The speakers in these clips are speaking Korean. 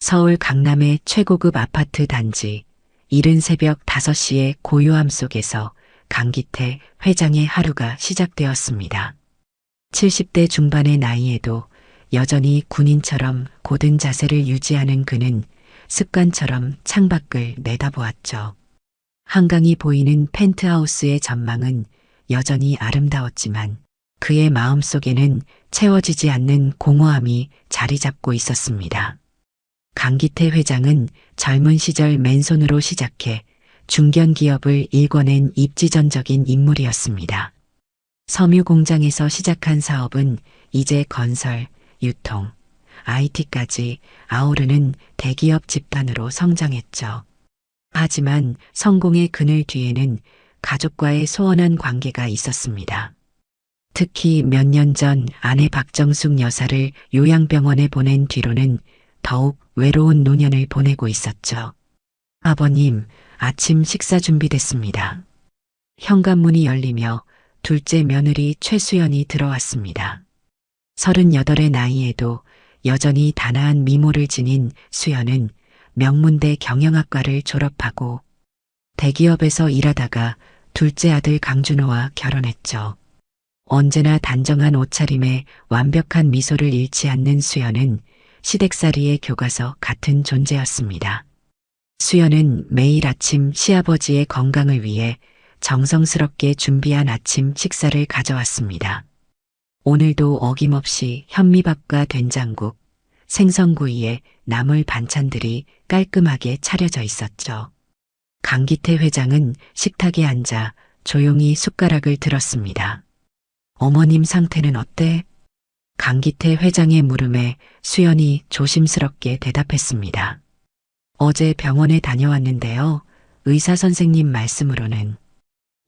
서울 강남의 최고급 아파트 단지, 이른 새벽 5시의 고요함 속에서 강기태 회장의 하루가 시작되었습니다. 70대 중반의 나이에도 여전히 군인처럼 고든 자세를 유지하는 그는 습관처럼 창밖을 내다보았죠. 한강이 보이는 펜트하우스의 전망은 여전히 아름다웠지만 그의 마음속에는 채워지지 않는 공허함이 자리 잡고 있었습니다. 강기태 회장은 젊은 시절 맨손으로 시작해 중견기업을 일궈낸 입지전적인 인물이었습니다. 섬유 공장에서 시작한 사업은 이제 건설, 유통, IT까지 아우르는 대기업 집단으로 성장했죠. 하지만 성공의 그늘 뒤에는 가족과의 소원한 관계가 있었습니다. 특히 몇 년 전 아내 박정숙 여사를 요양병원에 보낸 뒤로는 더욱 외로운 노년을 보내고 있었죠. 아버님, 아침 식사 준비됐습니다. 현관문이 열리며 둘째 며느리 최수연이 들어왔습니다. 38의 나이에도 여전히 단아한 미모를 지닌 수연은 명문대 경영학과를 졸업하고 대기업에서 일하다가 둘째 아들 강준호와 결혼했죠. 언제나 단정한 옷차림에 완벽한 미소를 잃지 않는 수연은 시댁살이의 교과서 같은 존재였습니다. 수연은 매일 아침 시아버지의 건강을 위해 정성스럽게 준비한 아침 식사를 가져왔습니다. 오늘도 어김없이 현미밥과 된장국, 생선구이에 나물 반찬들이 깔끔하게 차려져 있었죠. 강기태 회장은 식탁에 앉아 조용히 숟가락을 들었습니다. 어머님 상태는 어때? 강기태 회장의 물음에 수연이 조심스럽게 대답했습니다. 어제 병원에 다녀왔는데요. 의사 선생님 말씀으로는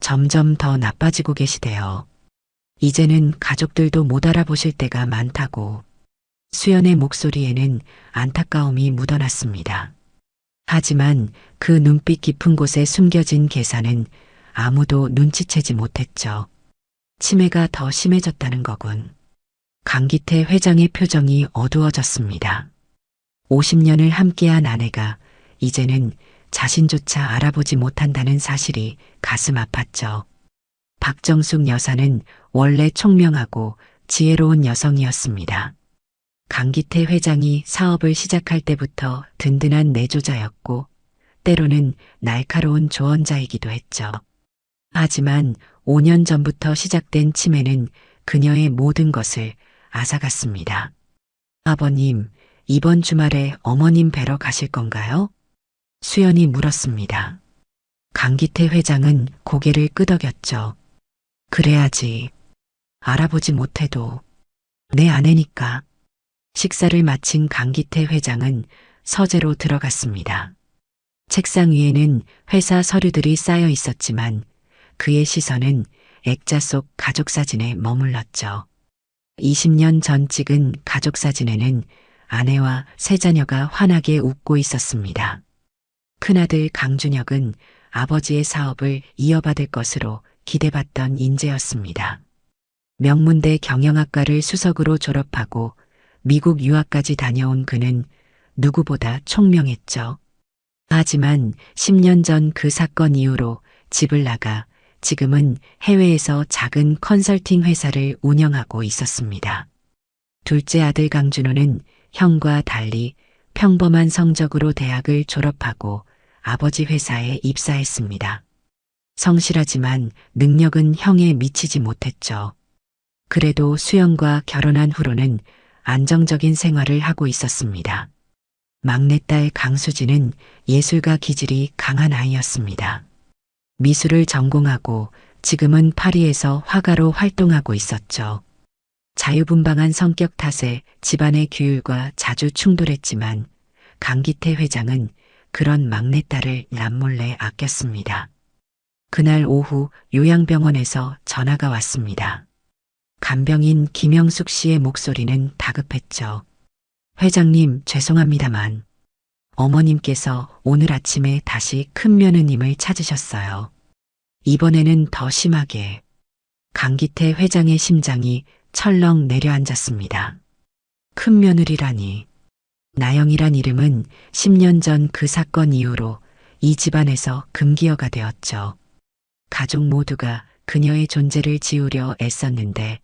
점점 더 나빠지고 계시대요. 이제는 가족들도 못 알아보실 때가 많다고. 수연의 목소리에는 안타까움이 묻어났습니다. 하지만 그 눈빛 깊은 곳에 숨겨진 계산은 아무도 눈치채지 못했죠. 치매가 더 심해졌다는 거군. 강기태 회장의 표정이 어두워졌습니다. 50년을 함께한 아내가 이제는 자신조차 알아보지 못한다는 사실이 가슴 아팠죠. 박정숙 여사는 원래 총명하고 지혜로운 여성이었습니다. 강기태 회장이 사업을 시작할 때부터 든든한 내조자였고 때로는 날카로운 조언자이기도 했죠. 하지만 5년 전부터 시작된 치매는 그녀의 모든 것을 앗아갔습니다. 아버님, 이번 주말에 어머님 뵈러 가실 건가요? 수연이 물었습니다. 강기태 회장은 고개를 끄덕였죠. 그래야지. 알아보지 못해도 내 아내니까. 식사를 마친 강기태 회장은 서재로 들어갔습니다. 책상 위에는 회사 서류들이 쌓여 있었지만 그의 시선은 액자 속 가족사진에 머물렀죠. 20년 전 찍은 가족사진에는 아내와 세 자녀가 환하게 웃고 있었습니다. 큰아들 강준혁은 아버지의 사업을 이어받을 것으로 기대받던 인재였습니다. 명문대 경영학과를 수석으로 졸업하고 미국 유학까지 다녀온 그는 누구보다 총명했죠. 하지만 10년 전 그 사건 이후로 집을 나가 지금은 해외에서 작은 컨설팅 회사를 운영하고 있었습니다. 둘째 아들 강준호는 형과 달리 평범한 성적으로 대학을 졸업하고 아버지 회사에 입사했습니다. 성실하지만 능력은 형에 미치지 못했죠. 그래도 수연과 결혼한 후로는 안정적인 생활을 하고 있었습니다. 막내딸 강수진은 예술가 기질이 강한 아이였습니다. 미술을 전공하고 지금은 파리에서 화가로 활동하고 있었죠. 자유분방한 성격 탓에 집안의 규율과 자주 충돌했지만 강기태 회장은 그런 막내딸을 남몰래 아꼈습니다. 그날 오후 요양병원에서 전화가 왔습니다. 간병인 김영숙 씨의 목소리는 다급했죠. 회장님, 죄송합니다만 어머님께서 오늘 아침에 다시 큰 며느님을 찾으셨어요. 이번에는 더 심하게. 강기태 회장의 심장이 철렁 내려앉았습니다. 큰 며느리라니. 나영이란 이름은 10년 전 그 사건 이후로 이 집안에서 금기어가 되었죠. 가족 모두가 그녀의 존재를 지우려 애썼는데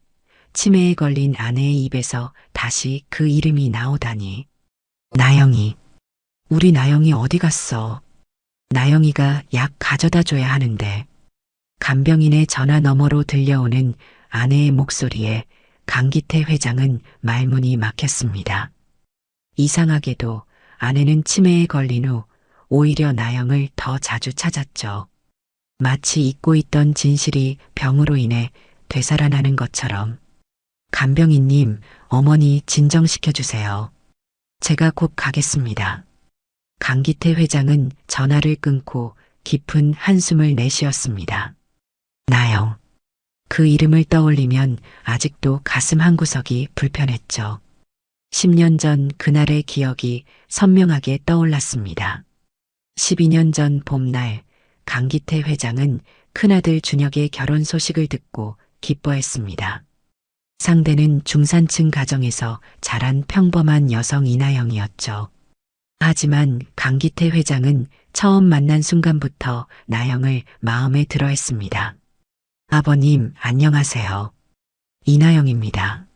치매에 걸린 아내의 입에서 다시 그 이름이 나오다니. 나영이. 우리 나영이 어디 갔어? 나영이가 약 가져다 줘야 하는데. 간병인의 전화 너머로 들려오는 아내의 목소리에 강기태 회장은 말문이 막혔습니다. 이상하게도 아내는 치매에 걸린 후 오히려 나영을 더 자주 찾았죠. 마치 잊고 있던 진실이 병으로 인해 되살아나는 것처럼. 간병인님, 어머니 진정시켜 주세요. 제가 곧 가겠습니다. 강기태 회장은 전화를 끊고 깊은 한숨을 내쉬었습니다. 나영. 그 이름을 떠올리면 아직도 가슴 한구석이 불편했죠. 10년 전 그날의 기억이 선명하게 떠올랐습니다. 12년 전 봄날 강기태 회장은 큰아들 준혁의 결혼 소식을 듣고 기뻐했습니다. 상대는 중산층 가정에서 자란 평범한 여성 이나영이었죠. 하지만 강기태 회장은 처음 만난 순간부터 나영을 마음에 들어 했습니다. 아버님, 안녕하세요. 이나영입니다.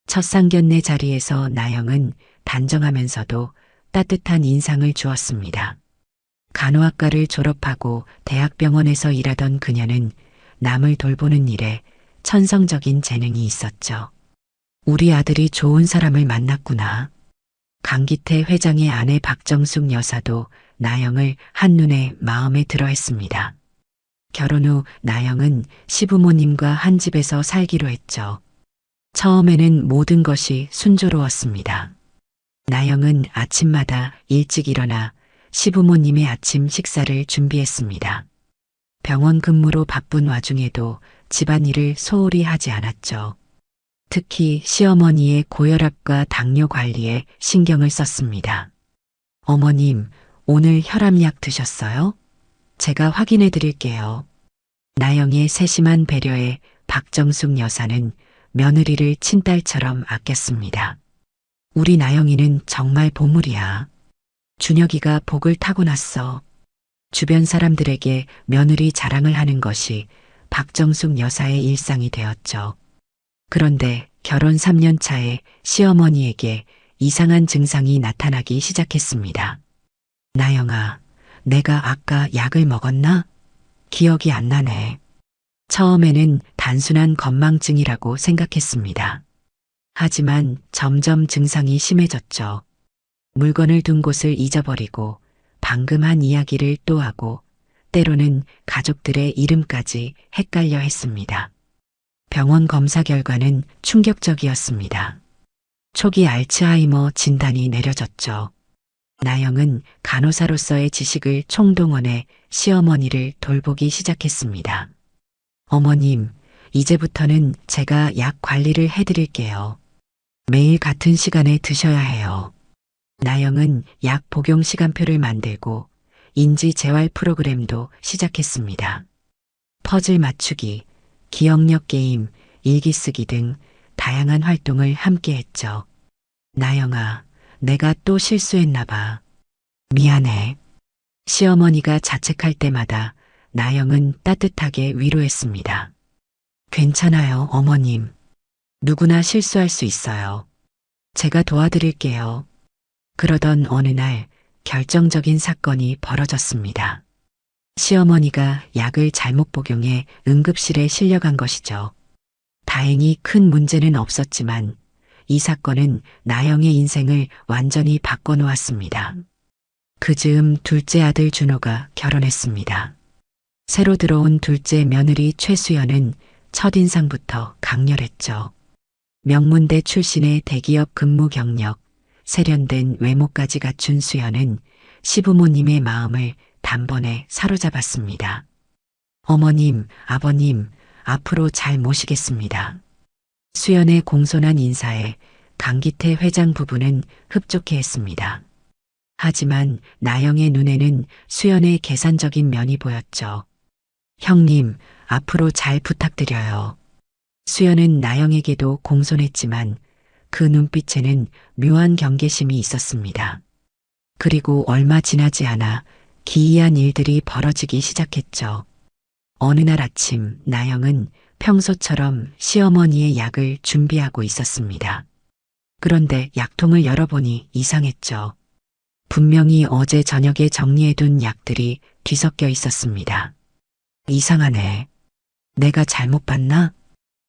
첫 상견례 자리에서 나영은 단정하면서도 따뜻한 인상을 주었습니다. 간호학과를 졸업하고 대학병원에서 일하던 그녀는 남을 돌보는 일에 천성적인 재능이 있었죠. 우리 아들이 좋은 사람을 만났구나. 강기태 회장의 아내 박정숙 여사도 나영을 한눈에 마음에 들어 했습니다. 결혼 후 나영은 시부모님과 한 집에서 살기로 했죠. 처음에는 모든 것이 순조로웠습니다. 나영은 아침마다 일찍 일어나 시부모님의 아침 식사를 준비했습니다. 병원 근무로 바쁜 와중에도 집안일을 소홀히 하지 않았죠. 특히 시어머니의 고혈압과 당뇨 관리에 신경을 썼습니다. 어머님, 오늘 혈압약 드셨어요? 제가 확인해 드릴게요. 나영의 세심한 배려에 박정숙 여사는 며느리를 친딸처럼 아꼈습니다. 우리 나영이는 정말 보물이야. 준혁이가 복을 타고났어. 주변 사람들에게 며느리 자랑을 하는 것이 박정숙 여사의 일상이 되었죠. 그런데 결혼 3년 차에 시어머니에게 이상한 증상이 나타나기 시작했습니다. 나영아, 내가 아까 약을 먹었나? 기억이 안 나네. 처음에는 단순한 건망증이라고 생각했습니다. 하지만 점점 증상이 심해졌죠. 물건을 둔 곳을 잊어버리고 방금 한 이야기를 또 하고 때로는 가족들의 이름까지 헷갈려 했습니다. 병원 검사 결과는 충격적이었습니다. 초기 알츠하이머 진단이 내려졌죠. 나영은 간호사로서의 지식을 총동원해 시어머니를 돌보기 시작했습니다. 어머님, 이제부터는 제가 약 관리를 해드릴게요. 매일 같은 시간에 드셔야 해요. 나영은 약 복용 시간표를 만들고 인지 재활 프로그램도 시작했습니다. 퍼즐 맞추기, 기억력 게임, 일기 쓰기 등 다양한 활동을 함께 했죠. 나영아, 내가 또 실수했나 봐. 미안해. 시어머니가 자책할 때마다 나영은 따뜻하게 위로했습니다. 괜찮아요, 어머님. 누구나 실수할 수 있어요. 제가 도와드릴게요. 그러던 어느 날 결정적인 사건이 벌어졌습니다. 시어머니가 약을 잘못 복용해 응급실에 실려간 것이죠. 다행히 큰 문제는 없었지만 이 사건은 나영의 인생을 완전히 바꿔놓았습니다. 그 즈음 둘째 아들 준호가 결혼했습니다. 새로 들어온 둘째 며느리 최수연은 첫인상부터 강렬했죠. 명문대 출신의 대기업 근무 경력, 세련된 외모까지 갖춘 수연은 시부모님의 마음을 단번에 사로잡았습니다. 어머님, 아버님, 앞으로 잘 모시겠습니다. 수연의 공손한 인사에 강기태 회장 부부는 흡족해했습니다. 하지만 나영의 눈에는 수연의 계산적인 면이 보였죠. 형님, 앞으로 잘 부탁드려요. 수연은 나영에게도 공손했지만 그 눈빛에는 묘한 경계심이 있었습니다. 그리고 얼마 지나지 않아 기이한 일들이 벌어지기 시작했죠. 어느 날 아침 나영은 평소처럼 시어머니의 약을 준비하고 있었습니다. 그런데 약통을 열어보니 이상했죠. 분명히 어제 저녁에 정리해둔 약들이 뒤섞여 있었습니다. 이상하네. 내가 잘못 봤나?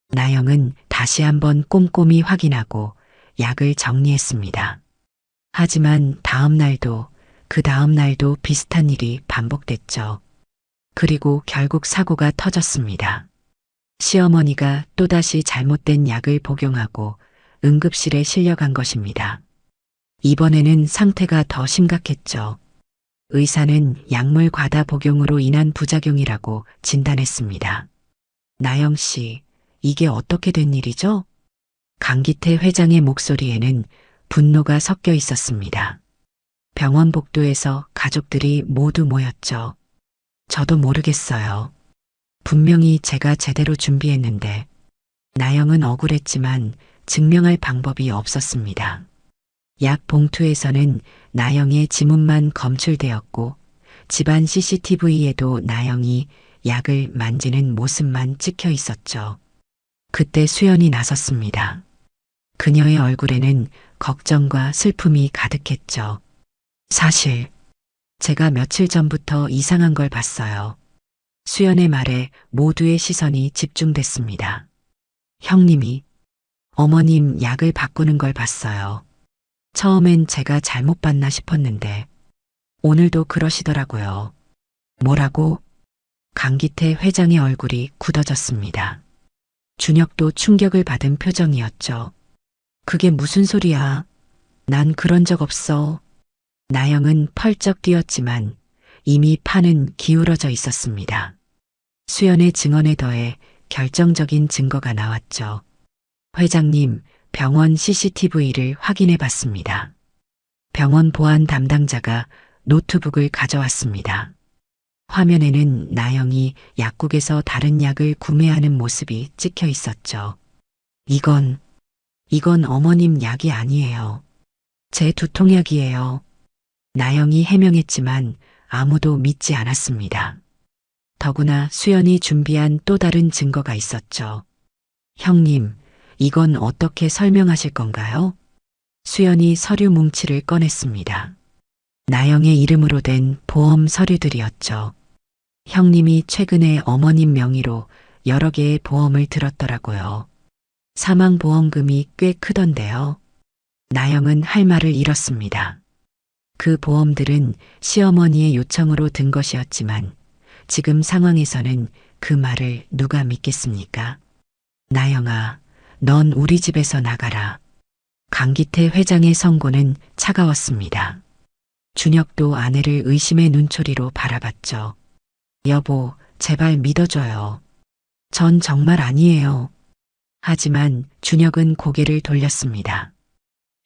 나영은 다시 한번 꼼꼼히 확인하고 약을 정리했습니다. 하지만 다음 날도 그 다음 날도 비슷한 일이 반복됐죠. 그리고 결국 사고가 터졌습니다. 시어머니가 또다시 잘못된 약을 복용하고 응급실에 실려간 것입니다. 이번에는 상태가 더 심각했죠. 의사는 약물 과다 복용으로 인한 부작용이라고 진단했습니다. 나영 씨, 이게 어떻게 된 일이죠? 강기태 회장의 목소리에는 분노가 섞여 있었습니다. 병원 복도에서 가족들이 모두 모였죠. 저도 모르겠어요. 분명히 제가 제대로 준비했는데 나영은 억울했지만 증명할 방법이 없었습니다. 약 봉투에서는 나영의 지문만 검출되었고 집안 CCTV에도 나영이 약을 만지는 모습만 찍혀 있었죠. 그때 수연이 나섰습니다. 그녀의 얼굴에는 걱정과 슬픔이 가득했죠. 사실 제가 며칠 전부터 이상한 걸 봤어요. 수연의 말에 모두의 시선이 집중됐습니다. 형님이 어머님 약을 바꾸는 걸 봤어요. 처음엔 제가 잘못 봤나 싶었는데 오늘도 그러시더라고요. 뭐라고? 강기태 회장의 얼굴이 굳어졌습니다. 준혁도 충격을 받은 표정이었죠. 그게 무슨 소리야? 난 그런 적 없어. 나영은 펄쩍 뛰었지만 이미 판은 기울어져 있었습니다. 수연의 증언에 더해 결정적인 증거가 나왔죠. 회장님, 병원 CCTV를 확인해 봤습니다. 병원 보안 담당자가 노트북을 가져왔습니다. 화면에는 나영이 약국에서 다른 약을 구매하는 모습이 찍혀 있었죠. 이건 어머님 약이 아니에요. 제 두통약이에요. 나영이 해명했지만 아무도 믿지 않았습니다. 더구나 수연이 준비한 또 다른 증거가 있었죠. 형님, 이건 어떻게 설명하실 건가요? 수연이 서류 뭉치를 꺼냈습니다. 나영의 이름으로 된 보험 서류들이었죠. 형님이 최근에 어머님 명의로 여러 개의 보험을 들었더라고요. 사망보험금이 꽤 크던데요. 나영은 할 말을 잃었습니다. 그 보험들은 시어머니의 요청으로 든 것이었지만 지금 상황에서는 그 말을 누가 믿겠습니까? 나영아, 넌 우리 집에서 나가라. 강기태 회장의 선고는 차가웠습니다. 준혁도 아내를 의심의 눈초리로 바라봤죠. 여보, 제발 믿어줘요. 전 정말 아니에요. 하지만 준혁은 고개를 돌렸습니다.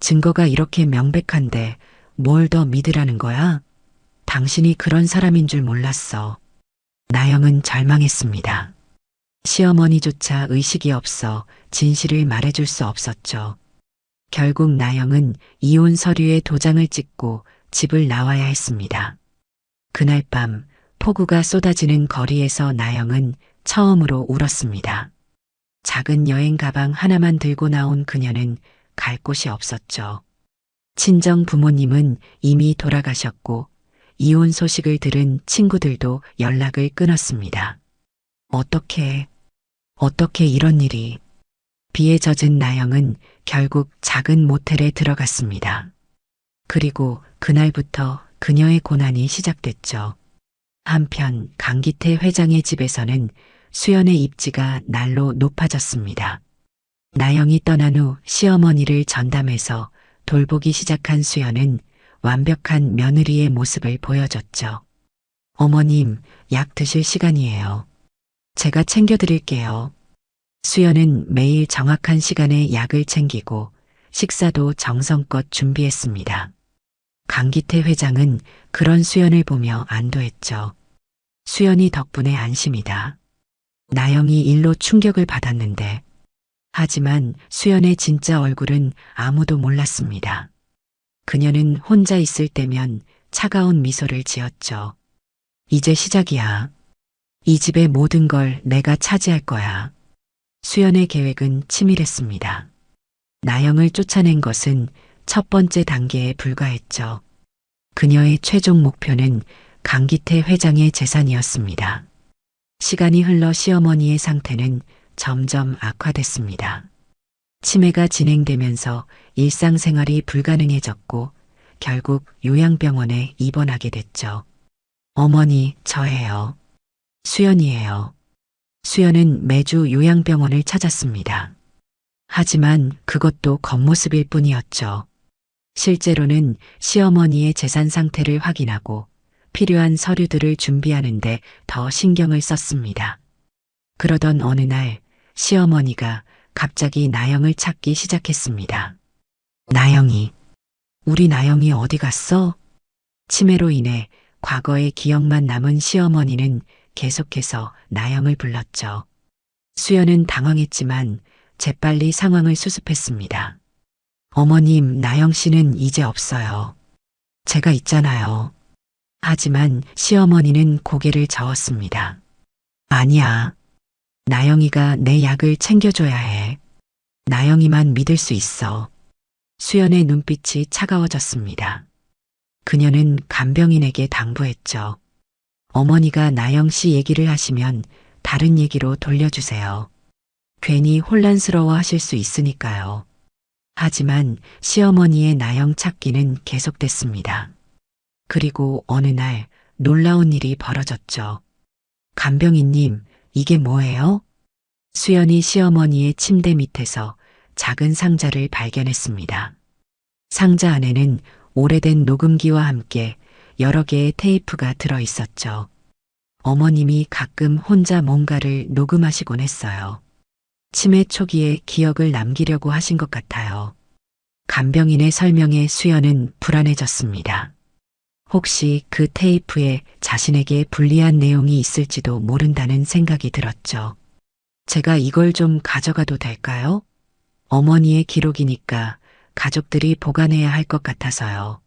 증거가 이렇게 명백한데 뭘 더 믿으라는 거야? 당신이 그런 사람인 줄 몰랐어. 나영은 절망했습니다. 시어머니조차 의식이 없어 진실을 말해줄 수 없었죠. 결국 나영은 이혼 서류에 도장을 찍고 집을 나와야 했습니다. 그날 밤 폭우가 쏟아지는 거리에서 나영은 처음으로 울었습니다. 작은 여행 가방 하나만 들고 나온 그녀는 갈 곳이 없었죠. 친정 부모님은 이미 돌아가셨고 이혼 소식을 들은 친구들도 연락을 끊었습니다. 어떻게 이런 일이. 비에 젖은 나영은 결국 작은 모텔에 들어갔습니다. 그리고 그날부터 그녀의 고난이 시작됐죠. 한편 강기태 회장의 집에서는 수연의 입지가 날로 높아졌습니다. 나영이 떠난 후 시어머니를 전담해서 돌보기 시작한 수연은 완벽한 며느리의 모습을 보여줬죠. 어머님, 약 드실 시간이에요. 제가 챙겨드릴게요. 수연은 매일 정확한 시간에 약을 챙기고 식사도 정성껏 준비했습니다. 강기태 회장은 그런 수연을 보며 안도했죠. 수연이 덕분에 안심이다. 나영이 일로 충격을 받았는데 하지만 수연의 진짜 얼굴은 아무도 몰랐습니다. 그녀는 혼자 있을 때면 차가운 미소를 지었죠. 이제 시작이야. 이 집의 모든 걸 내가 차지할 거야. 수연의 계획은 치밀했습니다. 나영을 쫓아낸 것은 첫 번째 단계에 불과했죠. 그녀의 최종 목표는 강기태 회장의 재산이었습니다. 시간이 흘러 시어머니의 상태는 점점 악화됐습니다. 치매가 진행되면서 일상생활이 불가능해졌고 결국 요양병원에 입원하게 됐죠. 어머니, 저예요. 수연이에요. 수연은 매주 요양병원을 찾았습니다. 하지만 그것도 겉모습일 뿐이었죠. 실제로는 시어머니의 재산 상태를 확인하고 필요한 서류들을 준비하는데 더 신경을 썼습니다. 그러던 어느 날 시어머니가 갑자기 나영을 찾기 시작했습니다. 나영이, 우리 나영이 어디 갔어? 치매로 인해 과거의 기억만 남은 시어머니는 계속해서 나영을 불렀죠. 수연은 당황했지만 재빨리 상황을 수습했습니다. 어머님, 나영 씨는 이제 없어요. 제가 있잖아요. 하지만 시어머니는 고개를 저었습니다. 아니야. 나영이가 내 약을 챙겨줘야 해. 나영이만 믿을 수 있어. 수연의 눈빛이 차가워졌습니다. 그녀는 간병인에게 당부했죠. 어머니가 나영 씨 얘기를 하시면 다른 얘기로 돌려주세요. 괜히 혼란스러워 하실 수 있으니까요. 하지만 시어머니의 나영 찾기는 계속됐습니다. 그리고 어느 날 놀라운 일이 벌어졌죠. 간병인님, 이게 뭐예요? 수연이 시어머니의 침대 밑에서 작은 상자를 발견했습니다. 상자 안에는 오래된 녹음기와 함께 여러 개의 테이프가 들어 있었죠. 어머님이 가끔 혼자 뭔가를 녹음하시곤 했어요. 치매 초기에 기억을 남기려고 하신 것 같아요. 간병인의 설명에 수연은 불안해졌습니다. 혹시 그 테이프에 자신에게 불리한 내용이 있을지도 모른다는 생각이 들었죠. 제가 이걸 좀 가져가도 될까요? 어머니의 기록이니까 가족들이 보관해야 할 것 같아서요.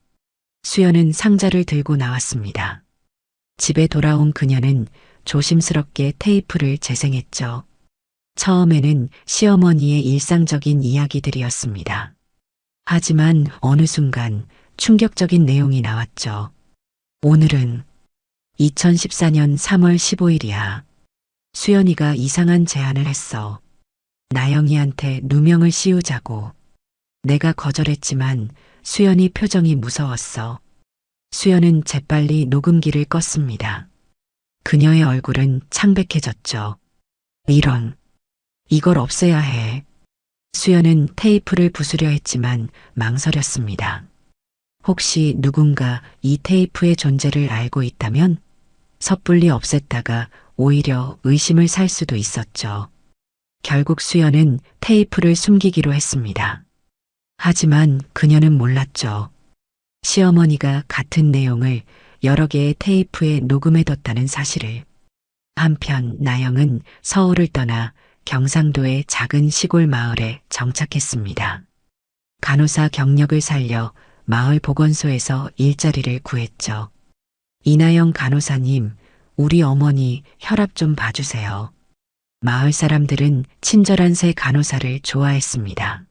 수연은 상자를 들고 나왔습니다. 집에 돌아온 그녀는 조심스럽게 테이프를 재생했죠. 처음에는 시어머니의 일상적인 이야기들이었습니다. 하지만 어느 순간 충격적인 내용이 나왔죠. 오늘은 2014년 3월 15일이야. 수연이가 이상한 제안을 했어. 나영이한테 누명을 씌우자고. 내가 거절했지만 수연이 표정이 무서웠어. 수연은 재빨리 녹음기를 껐습니다. 그녀의 얼굴은 창백해졌죠. 이걸 없애야 해. 수연은 테이프를 부수려 했지만 망설였습니다. 혹시 누군가 이 테이프의 존재를 알고 있다면 섣불리 없앴다가 오히려 의심을 살 수도 있었죠. 결국 수연은 테이프를 숨기기로 했습니다. 하지만 그녀는 몰랐죠. 시어머니가 같은 내용을 여러 개의 테이프에 녹음해뒀다는 사실을. 한편 나영은 서울을 떠나 경상도의 작은 시골 마을에 정착했습니다. 간호사 경력을 살려 마을 보건소에서 일자리를 구했죠. 이나영 간호사님, 우리 어머니 혈압 좀 봐주세요. 마을 사람들은 친절한 새 간호사를 좋아했습니다.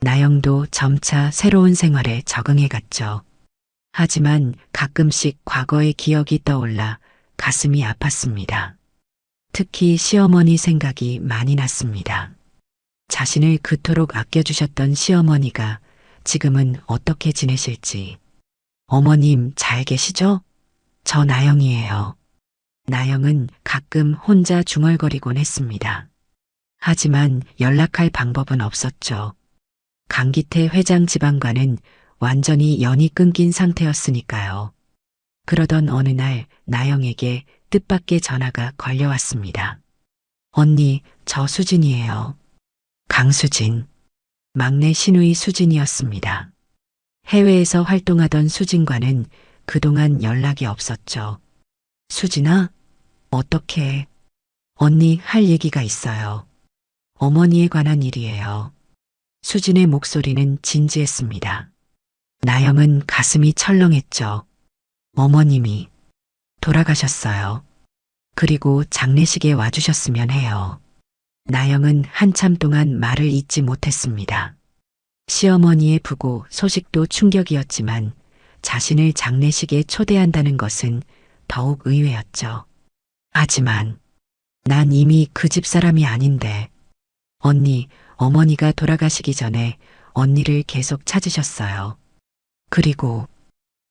나영도 점차 새로운 생활에 적응해 갔죠. 하지만 가끔씩 과거의 기억이 떠올라 가슴이 아팠습니다. 특히 시어머니 생각이 많이 났습니다. 자신을 그토록 아껴주셨던 시어머니가 지금은 어떻게 지내실지. 어머님 잘 계시죠? 저 나영이에요. 나영은 가끔 혼자 중얼거리곤 했습니다. 하지만 연락할 방법은 없었죠. 강기태 회장 집안과는 완전히 연이 끊긴 상태였으니까요. 그러던 어느 날 나영에게 뜻밖의 전화가 걸려왔습니다. 언니, 저 수진이에요. 강수진. 막내 시누이 수진이었습니다. 해외에서 활동하던 수진과는 그동안 연락이 없었죠. 수진아, 어떻게? 언니 할 얘기가 있어요. 어머니에 관한 일이에요. 수진의 목소리는 진지했습니다. 나영은 가슴이 철렁했죠. 어머님이 돌아가셨어요. 그리고 장례식에 와주셨으면 해요. 나영은 한참 동안 말을 잇지 못했습니다. 시어머니의 부고 소식도 충격이었지만 자신을 장례식에 초대한다는 것은 더욱 의외였죠. 하지만 난 이미 그 집 사람이 아닌데. 언니, 어머니가 돌아가시기 전에 언니를 계속 찾으셨어요. 그리고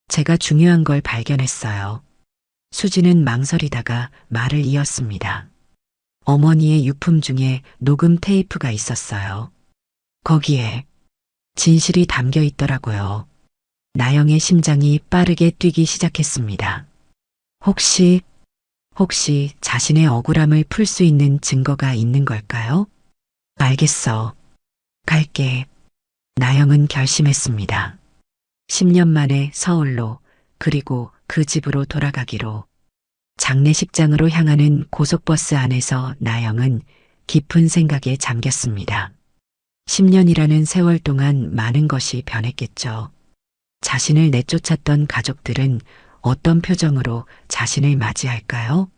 제가 중요한 걸 발견했어요. 수지는 망설이다가 말을 이었습니다. 어머니의 유품 중에 녹음 테이프가 있었어요. 거기에 진실이 담겨 있더라고요. 나영의 심장이 빠르게 뛰기 시작했습니다. 혹시 자신의 억울함을 풀 수 있는 증거가 있는 걸까요? 알겠어. 갈게. 나영은 결심했습니다. 10년 만에 서울로, 그리고 그 집으로 돌아가기로. 장례식장으로 향하는 고속버스 안에서 나영은 깊은 생각에 잠겼습니다. 10년이라는 세월 동안 많은 것이 변했겠죠. 자신을 내쫓았던 가족들은 어떤 표정으로 자신을 맞이할까요?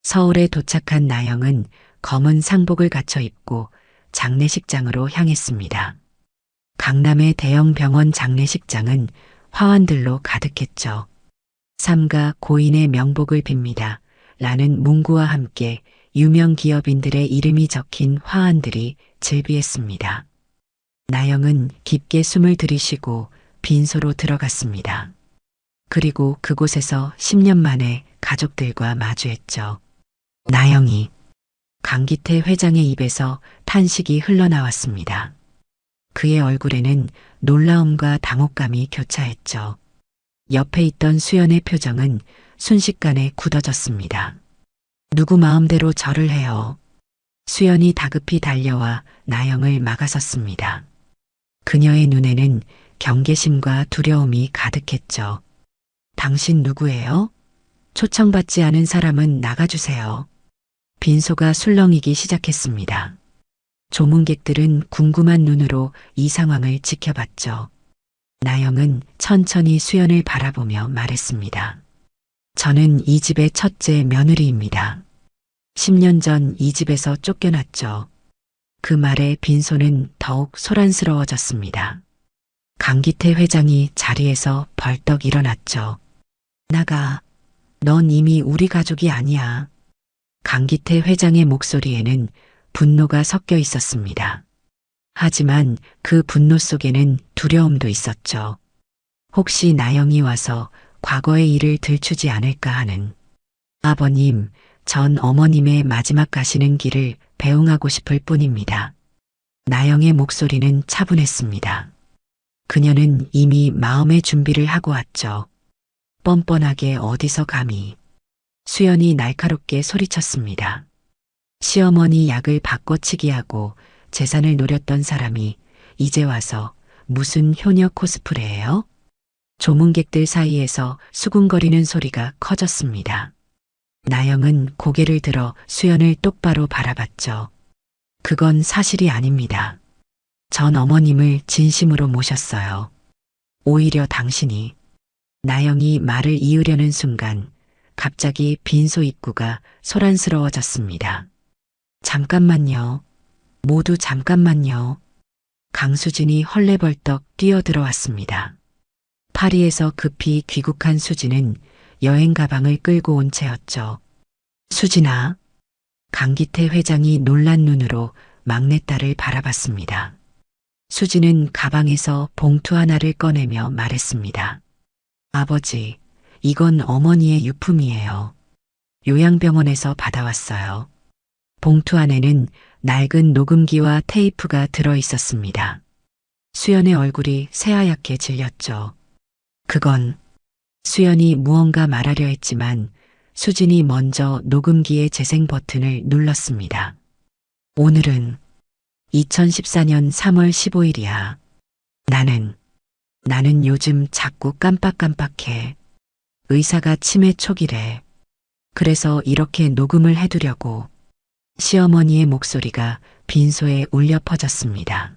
서울에 도착한 나영은 검은 상복을 갖춰 입고 장례식장으로 향했습니다. 강남의 대형 병원 장례식장은 화환들로 가득했죠. 삼가 고인의 명복을 빕니다. 라는 문구와 함께 유명 기업인들의 이름이 적힌 화환들이 즐비했습니다. 나영은 깊게 숨을 들이쉬고 빈소로 들어갔습니다. 그리고 그곳에서 10년 만에 가족들과 마주했죠. 나영이. 강기태 회장의 입에서 탄식이 흘러나왔습니다. 그의 얼굴에는 놀라움과 당혹감이 교차했죠. 옆에 있던 수연의 표정은 순식간에 굳어졌습니다. 누구 마음대로 절을 해요. 수연이 다급히 달려와 나영을 막아섰습니다. 그녀의 눈에는 경계심과 두려움이 가득했죠. 당신 누구예요? 초청받지 않은 사람은 나가주세요. 빈소가 술렁이기 시작했습니다. 조문객들은 궁금한 눈으로 이 상황을 지켜봤죠. 나영은 천천히 수연을 바라보며 말했습니다. 저는 이 집의 첫째 며느리입니다. 10년 전 이 집에서 쫓겨났죠. 그 말에 빈소는 더욱 소란스러워졌습니다. 강기태 회장이 자리에서 벌떡 일어났죠. 나가. 넌 이미 우리 가족이 아니야. 강기태 회장의 목소리에는 분노가 섞여 있었습니다. 하지만 그 분노 속에는 두려움도 있었죠. 혹시 나영이 와서 과거의 일을 들추지 않을까 하는. 아버님, 전 어머님의 마지막 가시는 길을 배웅하고 싶을 뿐입니다. 나영의 목소리는 차분했습니다. 그녀는 이미 마음의 준비를 하고 왔죠. 뻔뻔하게 어디서 감히. 수연이 날카롭게 소리쳤습니다. 시어머니 약을 바꿔치기 하고 재산을 노렸던 사람이 이제 와서 무슨 효녀 코스프레예요? 조문객들 사이에서 수군거리는 소리가 커졌습니다. 나영은 고개를 들어 수연을 똑바로 바라봤죠. 그건 사실이 아닙니다. 전 어머님을 진심으로 모셨어요. 오히려 당신이. 나영이 말을 이으려는 순간 갑자기 빈소 입구가 소란스러워졌습니다. 잠깐만요. 모두 잠깐만요. 강수진이 헐레벌떡 뛰어들어왔습니다. 파리에서 급히 귀국한 수진은 여행 가방을 끌고 온 채였죠. 수진아. 강기태 회장이 놀란 눈으로 막내딸을 바라봤습니다. 수진은 가방에서 봉투 하나를 꺼내며 말했습니다. 아버지, 이건 어머니의 유품이에요. 요양병원에서 받아왔어요. 봉투 안에는 낡은 녹음기와 테이프가 들어 있었습니다. 수연의 얼굴이 새하얗게 질렸죠. 그건. 수연이 무언가 말하려 했지만 수진이 먼저 녹음기의 재생 버튼을 눌렀습니다. 오늘은 2014년 3월 15일이야. 나는 요즘 자꾸 깜빡깜빡해. 의사가 치매 초기래. 그래서 이렇게 녹음을 해두려고. 시어머니의 목소리가 빈소에 울려 퍼졌습니다.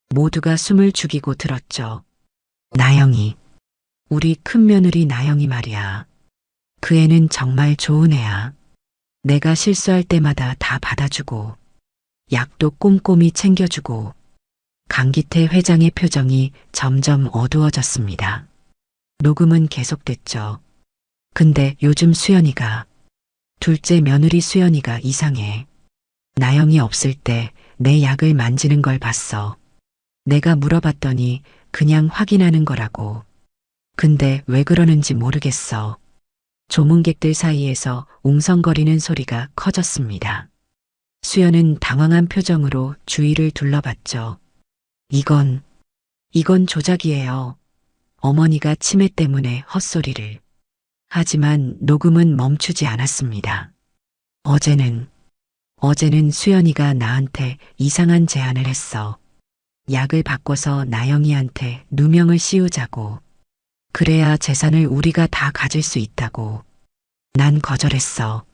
모두가 숨을 죽이고 들었죠. 나영이, 우리 큰며느리 나영이 말이야. 그 애는 정말 좋은 애야. 내가 실수할 때마다 다 받아주고, 약도 꼼꼼히 챙겨주고. 강기태 회장의 표정이 점점 어두워졌습니다. 녹음은 계속됐죠. 근데 요즘 수연이가, 둘째 며느리 수연이가 이상해. 나영이 없을 때 내 약을 만지는 걸 봤어. 내가 물어봤더니 그냥 확인하는 거라고. 근데 왜 그러는지 모르겠어. 조문객들 사이에서 웅성거리는 소리가 커졌습니다. 수연은 당황한 표정으로 주위를 둘러봤죠. 이건 조작이에요. 어머니가 치매 때문에 헛소리를. 하지만 녹음은 멈추지 않았습니다. 어제는 수연이가 나한테 이상한 제안을 했어. 약을 바꿔서 나영이한테 누명을 씌우자고. 그래야 재산을 우리가 다 가질 수 있다고. 난 거절했어.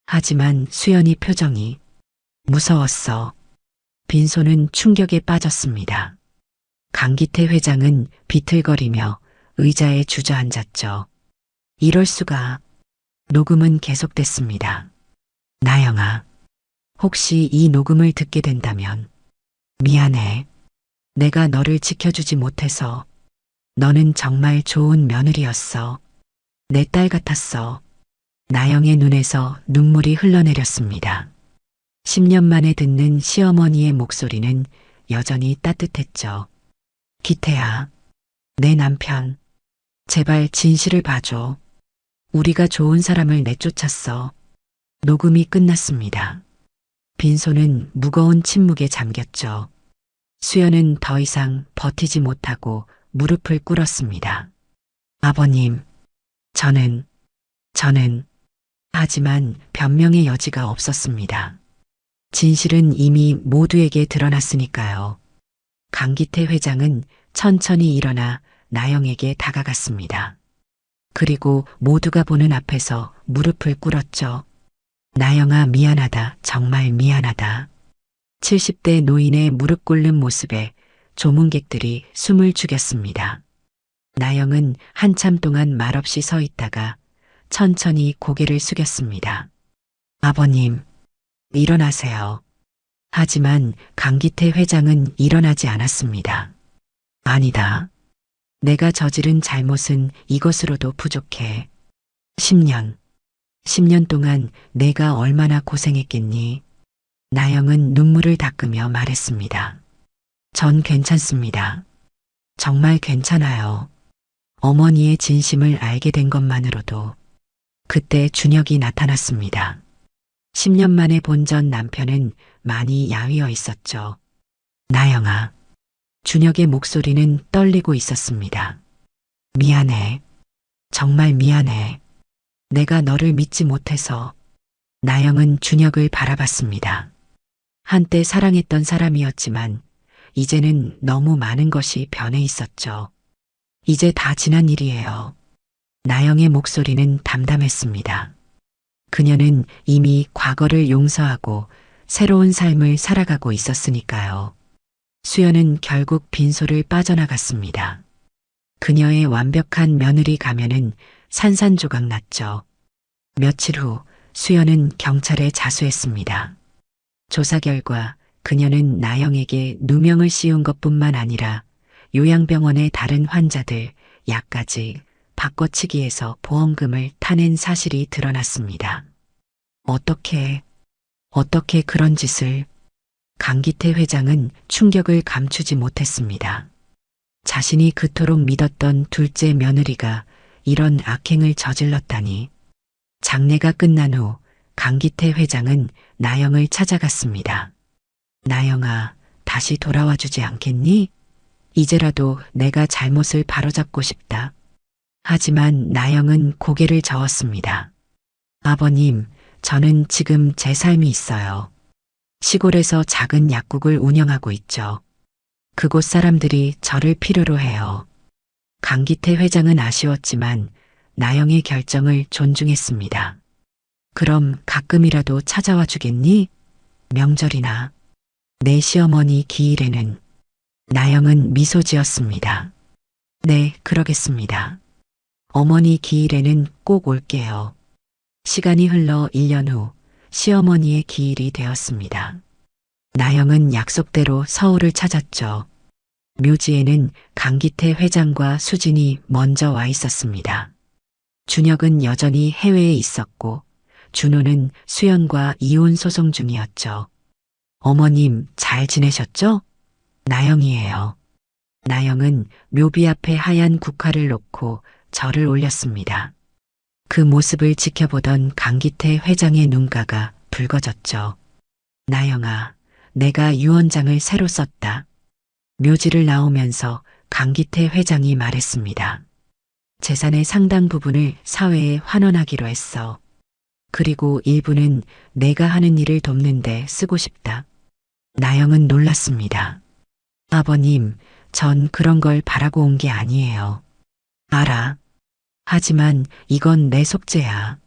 하지만 수연이 표정이 무서웠어. 빈소는 충격에 빠졌습니다. 강기태 회장은 비틀거리며 의자에 주저앉았죠. 이럴 수가. 녹음은 계속됐습니다. 나영아, 혹시 이 녹음을 듣게 된다면 미안해. 내가 너를 지켜주지 못해서. 너는 정말 좋은 며느리였어. 내 딸 같았어. 나영의 눈에서 눈물이 흘러내렸습니다. 10년 만에 듣는 시어머니의 목소리는 여전히 따뜻했죠. 기태야, 내 남편, 제발 진실을 봐줘. 우리가 좋은 사람을 내쫓았어. 녹음이 끝났습니다. 빈소는 무거운 침묵에 잠겼죠. 수연은 더 이상 버티지 못하고 무릎을 꿇었습니다. 아버님, 저는, 하지만 변명의 여지가 없었습니다. 진실은 이미 모두에게 드러났으니까요. 강기태 회장은 천천히 일어나 나영에게 다가갔습니다. 그리고 모두가 보는 앞에서 무릎을 꿇었죠. 나영아, 미안하다. 정말 미안하다. 70대 노인의 무릎 꿇는 모습에 조문객들이 숨을 죽였습니다. 나영은 한참 동안 말없이 서 있다가 천천히 고개를 숙였습니다. 아버님, 일어나세요. 하지만 강기태 회장은 일어나지 않았습니다. 아니다. 내가 저지른 잘못은 이것으로도 부족해. 10년 동안 내가 얼마나 고생했겠니? 나영은 눈물을 닦으며 말했습니다. 전 괜찮습니다. 정말 괜찮아요. 어머니의 진심을 알게 된 것만으로도. 그때 준혁이 나타났습니다. 10년 만에 본 전 남편은 많이 야위어 있었죠. 나영아. 준혁의 목소리는 떨리고 있었습니다. 미안해. 정말 미안해. 내가 너를 믿지 못해서. 나영은 준혁을 바라봤습니다. 한때 사랑했던 사람이었지만 이제는 너무 많은 것이 변해 있었죠. 이제 다 지난 일이에요. 나영의 목소리는 담담했습니다. 그녀는 이미 과거를 용서하고 새로운 삶을 살아가고 있었으니까요. 수연은 결국 빈소를 빠져나갔습니다. 그녀의 완벽한 며느리 가면은 산산조각 났죠. 며칠 후 수연은 경찰에 자수했습니다. 조사 결과 그녀는 나영에게 누명을 씌운 것뿐만 아니라 요양병원의 다른 환자들 약까지 바꿔치기해서 보험금을 타낸 사실이 드러났습니다. 어떻게 그런 짓을? 강기태 회장은 충격을 감추지 못했습니다. 자신이 그토록 믿었던 둘째 며느리가 이런 악행을 저질렀다니. 장례가 끝난 후 강기태 회장은 나영을 찾아갔습니다. 나영아, 다시 돌아와 주지 않겠니? 이제라도 내가 잘못을 바로잡고 싶다. 하지만 나영은 고개를 저었습니다. 아버님, 저는 지금 제 삶이 있어요. 시골에서 작은 약국을 운영하고 있죠. 그곳 사람들이 저를 필요로 해요. 강기태 회장은 아쉬웠지만 나영의 결정을 존중했습니다. 그럼 가끔이라도 찾아와 주겠니? 명절이나. 내 시어머니 기일에는 나영은 미소 지었습니다. 네, 그러겠습니다. 어머니 기일에는 꼭 올게요. 시간이 흘러 1년 후 시어머니의 기일이 되었습니다. 나영은 약속대로 서울을 찾았죠. 묘지에는 강기태 회장과 수진이 먼저 와 있었습니다. 준혁은 여전히 해외에 있었고 준호는 수연과 이혼 소송 중이었죠. 어머님 잘 지내셨죠? 나영이에요. 나영은 묘비 앞에 하얀 국화를 놓고 절을 올렸습니다. 그 모습을 지켜보던 강기태 회장의 눈가가 붉어졌죠. 나영아, 내가 유언장을 새로 썼다. 묘지를 나오면서 강기태 회장이 말했습니다. 재산의 상당 부분을 사회에 환원하기로 했어. 그리고 일부는 내가 하는 일을 돕는데 쓰고 싶다. 나영은 놀랐습니다. 아버님, 전 그런 걸 바라고 온 게 아니에요. 알아. 하지만 이건 내 속죄야.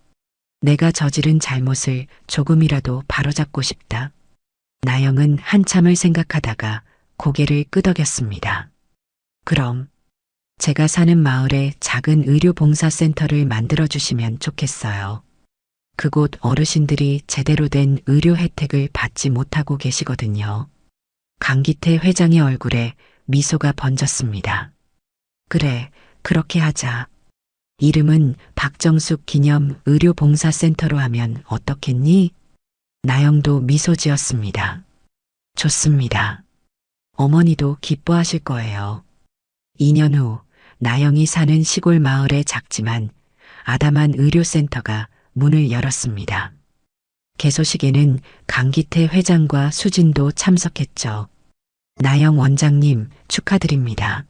내가 저지른 잘못을 조금이라도 바로잡고 싶다. 나영은 한참을 생각하다가 고개를 끄덕였습니다. 그럼 제가 사는 마을에 작은 의료봉사센터를 만들어주시면 좋겠어요. 그곳 어르신들이 제대로 된 의료 혜택을 받지 못하고 계시거든요. 강기태 회장의 얼굴에 미소가 번졌습니다. 그래, 그렇게 하자. 이름은 박정숙 기념 의료봉사센터로 하면 어떻겠니? 나영도 미소 지었습니다. 좋습니다. 어머니도 기뻐하실 거예요. 2년 후 나영이 사는 시골 마을의 작지만 아담한 의료센터가 문을 열었습니다. 개소식에는 강기태 회장과 수진도 참석했죠. 나영 원장님 축하드립니다.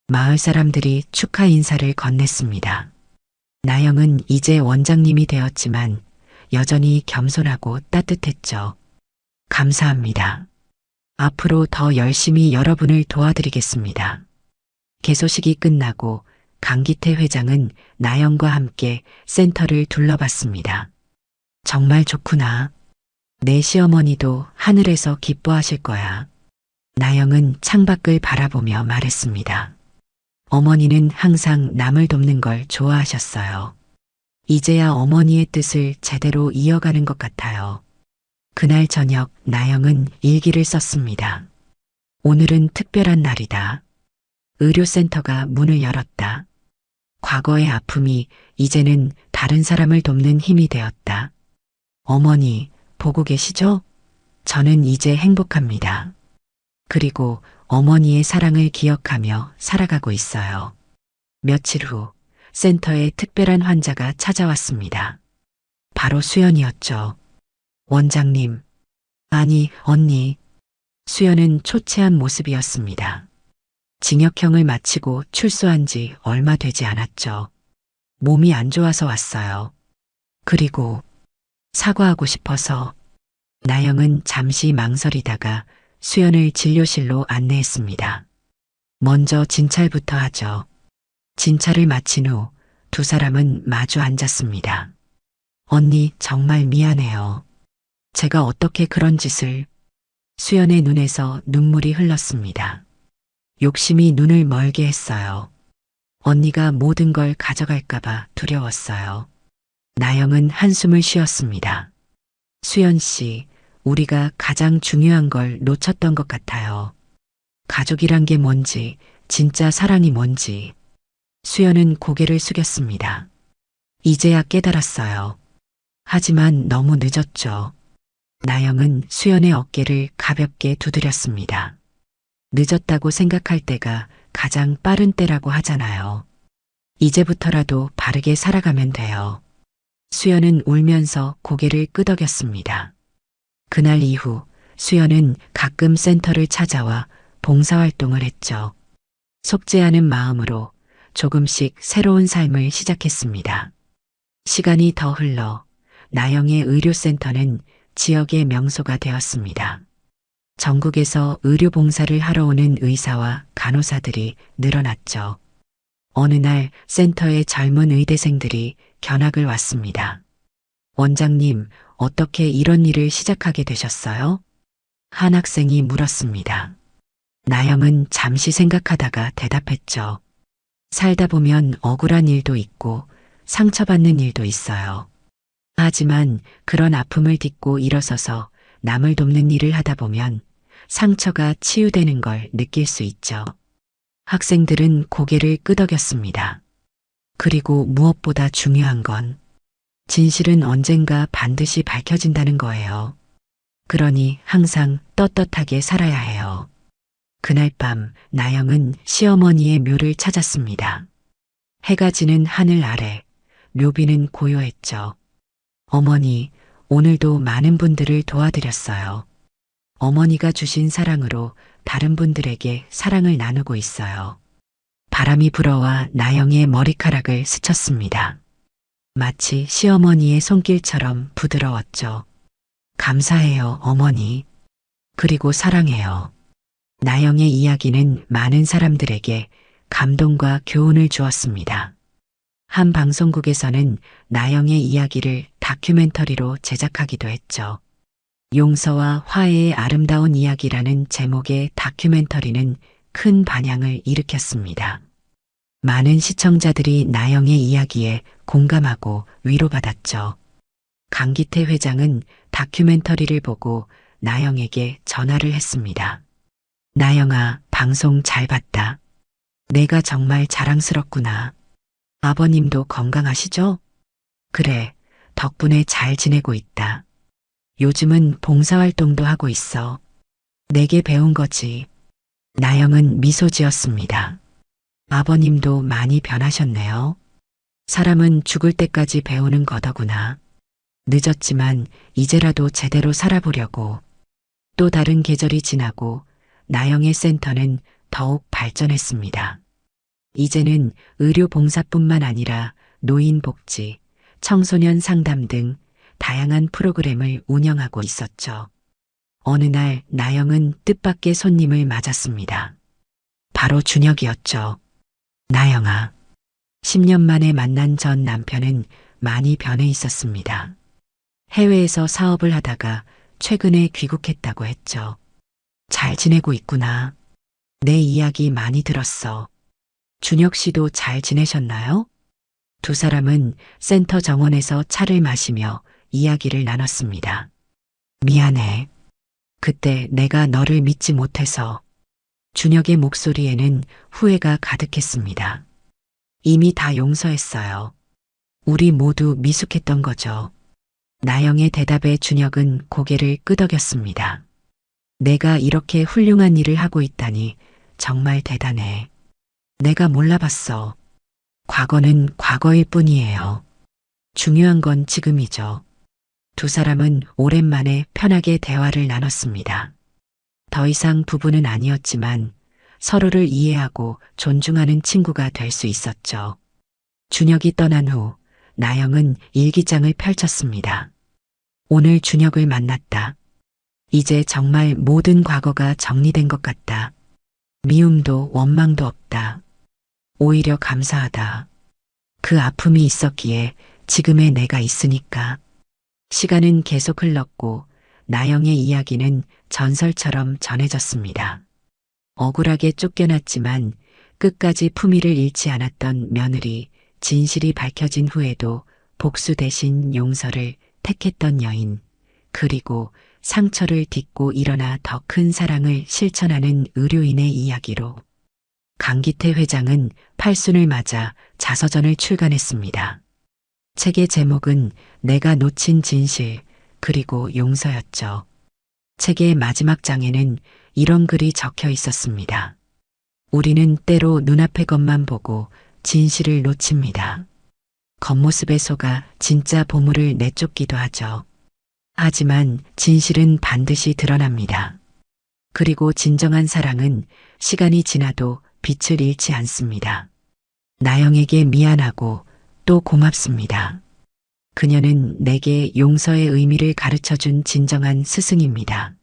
마을 사람들이 축하 인사를 건넸습니다. 나영은 이제 원장님이 되었지만 여전히 겸손하고 따뜻했죠. 감사합니다. 앞으로 더 열심히 여러분을 도와드리겠습니다. 개소식이 끝나고 강기태 회장은 나영과 함께 센터를 둘러봤습니다. 정말 좋구나. 내 시어머니도 하늘에서 기뻐하실 거야. 나영은 창밖을 바라보며 말했습니다. 어머니는 항상 남을 돕는 걸 좋아하셨어요. 이제야 어머니의 뜻을 제대로 이어가는 것 같아요. 그날 저녁 나영은 일기를 썼습니다. 오늘은 특별한 날이다. 의료센터가 문을 열었다. 과거의 아픔이 이제는 다른 사람을 돕는 힘이 되었다. 어머니, 보고 계시죠? 저는 이제 행복합니다. 그리고 어머니의 사랑을 기억하며 살아가고 있어요. 며칠 후 센터에 특별한 환자가 찾아왔습니다. 바로 수연이었죠. 원장님, 아니, 언니. 수연은 초췌한 모습이었습니다. 징역형을 마치고 출소한 지 얼마 되지 않았죠. 몸이 안 좋아서 왔어요. 그리고 사과하고 싶어서. 나영은 잠시 망설이다가 수연을 진료실로 안내했습니다. 먼저 진찰부터 하죠. 진찰을 마친 후 두 사람은 마주 앉았습니다. 언니, 정말 미안해요. 제가 어떻게 그런 짓을. 수연의 눈에서 눈물이 흘렀습니다. 욕심이 눈을 멀게 했어요. 언니가 모든 걸 가져갈까봐 두려웠어요. 나영은 한숨을 쉬었습니다. 수연 씨, 우리가 가장 중요한 걸 놓쳤던 것 같아요. 가족이란 게 뭔지, 진짜 사랑이 뭔지. 수연은 고개를 숙였습니다. 이제야 깨달았어요. 하지만 너무 늦었죠. 나영은 수연의 어깨를 가볍게 두드렸습니다. 늦었다고 생각할 때가 가장 빠른 때라고 하잖아요. 이제부터라도 바르게 살아가면 돼요. 수연은 울면서 고개를 끄덕였습니다. 그날 이후 수연은 가끔 센터를 찾아와 봉사활동을 했죠. 속죄하는 마음으로 조금씩 새로운 삶을 시작했습니다. 시간이 더 흘러 나영의 의료센터는 지역의 명소가 되었습니다. 전국에서 의료봉사를 하러 오는 의사와 간호사들이 늘어났죠. 어느 날 센터의 젊은 의대생들이 견학을 왔습니다. 원장님, 어떻게 이런 일을 시작하게 되셨어요? 한 학생이 물었습니다. 나영은 잠시 생각하다가 대답했죠. 살다 보면 억울한 일도 있고 상처받는 일도 있어요. 하지만 그런 아픔을 딛고 일어서서 남을 돕는 일을 하다 보면 상처가 치유되는 걸 느낄 수 있죠. 학생들은 고개를 끄덕였습니다. 그리고 무엇보다 중요한 건 진실은 언젠가 반드시 밝혀진다는 거예요. 그러니 항상 떳떳하게 살아야 해요. 그날 밤 나영은 시어머니의 묘를 찾았습니다. 해가 지는 하늘 아래 묘비는 고요했죠. 어머니, 오늘도 많은 분들을 도와드렸어요. 어머니가 주신 사랑으로 다른 분들에게 사랑을 나누고 있어요. 바람이 불어와 나영의 머리카락을 스쳤습니다. 마치 시어머니의 손길처럼 부드러웠죠. 감사해요, 어머니. 그리고 사랑해요. 나영의 이야기는 많은 사람들에게 감동과 교훈을 주었습니다. 한 방송국에서는 나영의 이야기를 다큐멘터리로 제작하기도 했죠. 용서와 화해의 아름다운 이야기라는 제목의 다큐멘터리는 큰 반향을 일으켰습니다. 많은 시청자들이 나영의 이야기에 공감하고 위로받았죠. 강기태 회장은 다큐멘터리를 보고 나영에게 전화를 했습니다. 나영아, 방송 잘 봤다. 내가 정말 자랑스럽구나. 아버님도 건강하시죠? 그래, 덕분에 잘 지내고 있다. 요즘은 봉사활동도 하고 있어. 내게 배운 거지. 나영은 미소 지었습니다. 아버님도 많이 변하셨네요. 사람은 죽을 때까지 배우는 거더구나. 늦었지만 이제라도 제대로 살아보려고. 또 다른 계절이 지나고 나영의 센터는 더욱 발전했습니다. 이제는 의료 봉사뿐만 아니라 노인 복지, 청소년 상담 등 다양한 프로그램을 운영하고 있었죠. 어느 날 나영은 뜻밖의 손님을 맞았습니다. 바로 준혁이었죠. 나영아, 10년 만에 만난 전 남편은 많이 변해 있었습니다. 해외에서 사업을 하다가 최근에 귀국했다고 했죠. 잘 지내고 있구나. 내 이야기 많이 들었어. 준혁 씨도 잘 지내셨나요? 두 사람은 센터 정원에서 차를 마시며 이야기를 나눴습니다. 미안해. 그때 내가 너를 믿지 못해서. 준혁의 목소리에는 후회가 가득했습니다. 이미 다 용서했어요. 우리 모두 미숙했던 거죠. 나영의 대답에 준혁은 고개를 끄덕였습니다. 내가 이렇게 훌륭한 일을 하고 있다니 정말 대단해. 내가 몰라봤어. 과거는 과거일 뿐이에요. 중요한 건 지금이죠. 두 사람은 오랜만에 편하게 대화를 나눴습니다. 더 이상 부부는 아니었지만 서로를 이해하고 존중하는 친구가 될 수 있었죠. 준혁이 떠난 후 나영은 일기장을 펼쳤습니다. 오늘 준혁을 만났다. 이제 정말 모든 과거가 정리된 것 같다. 미움도 원망도 없다. 오히려 감사하다. 그 아픔이 있었기에 지금의 내가 있으니까. 시간은 계속 흘렀고 나영의 이야기는 전설처럼 전해졌습니다. 억울하게 쫓겨났지만 끝까지 품위를 잃지 않았던 며느리, 진실이 밝혀진 후에도 복수 대신 용서를 택했던 여인, 그리고 상처를 딛고 일어나 더 큰 사랑을 실천하는 의료인의 이야기로 강기태 회장은 팔순을 맞아 자서전을 출간했습니다. 책의 제목은 내가 놓친 진실, 그리고 용서였죠. 책의 마지막 장에는 이런 글이 적혀 있었습니다. 우리는 때로 눈앞의 것만 보고 진실을 놓칩니다. 겉모습에 속아 진짜 보물을 내쫓기도 하죠. 하지만 진실은 반드시 드러납니다. 그리고 진정한 사랑은 시간이 지나도 빛을 잃지 않습니다. 나영에게 미안하고 또 고맙습니다. 그녀는 내게 용서의 의미를 가르쳐준 진정한 스승입니다.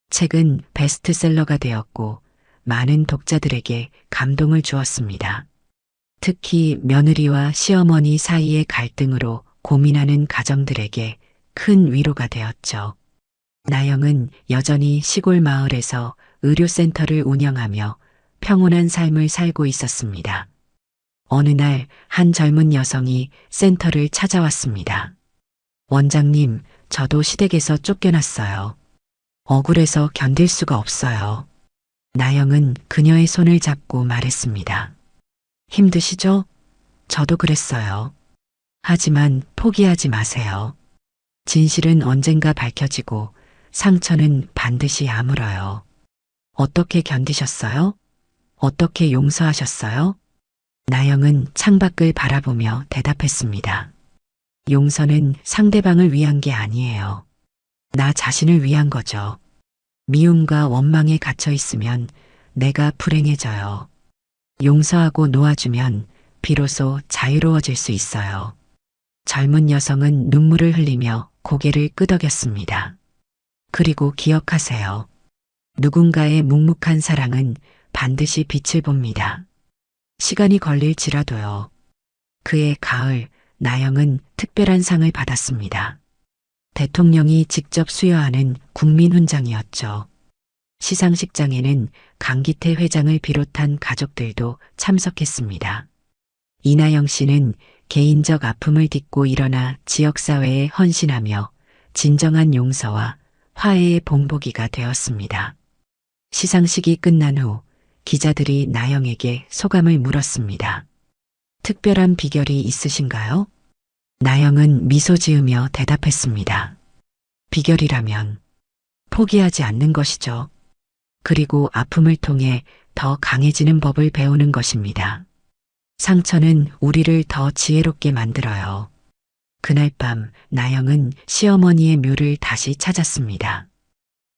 책은 베스트셀러가 되었고 많은 독자들에게 감동을 주었습니다. 특히 며느리와 시어머니 사이의 갈등으로 고민하는 가정들에게 큰 위로가 되었죠. 나영은 여전히 시골 마을에서 의료센터를 운영하며 평온한 삶을 살고 있었습니다. 어느 날 한 젊은 여성이 센터를 찾아왔습니다. 원장님, 저도 시댁에서 쫓겨났어요. 억울해서 견딜 수가 없어요. 나영은 그녀의 손을 잡고 말했습니다. 힘드시죠? 저도 그랬어요. 하지만 포기하지 마세요. 진실은 언젠가 밝혀지고 상처는 반드시 아물어요. 어떻게 견디셨어요? 어떻게 용서하셨어요? 나영은 창밖을 바라보며 대답했습니다. 용서는 상대방을 위한 게 아니에요. 나 자신을 위한 거죠. 미움과 원망에 갇혀 있으면 내가 불행해져요. 용서하고 놓아주면 비로소 자유로워질 수 있어요. 젊은 여성은 눈물을 흘리며 고개를 끄덕였습니다. 그리고 기억하세요. 누군가의 묵묵한 사랑은 반드시 빛을 봅니다. 시간이 걸릴지라도요. 그의 가을, 나영은 특별한 상을 받았습니다. 대통령이 직접 수여하는 국민훈장이었죠. 시상식장에는 강기태 회장을 비롯한 가족들도 참석했습니다. 이나영 씨는 개인적 아픔을 딛고 일어나 지역사회에 헌신하며 진정한 용서와 화해의 본보기가 되었습니다. 시상식이 끝난 후 기자들이 나영에게 소감을 물었습니다. 특별한 비결이 있으신가요? 나영은 미소 지으며 대답했습니다. 비결이라면 포기하지 않는 것이죠. 그리고 아픔을 통해 더 강해지는 법을 배우는 것입니다. 상처는 우리를 더 지혜롭게 만들어요. 그날 밤 나영은 시어머니의 묘를 다시 찾았습니다.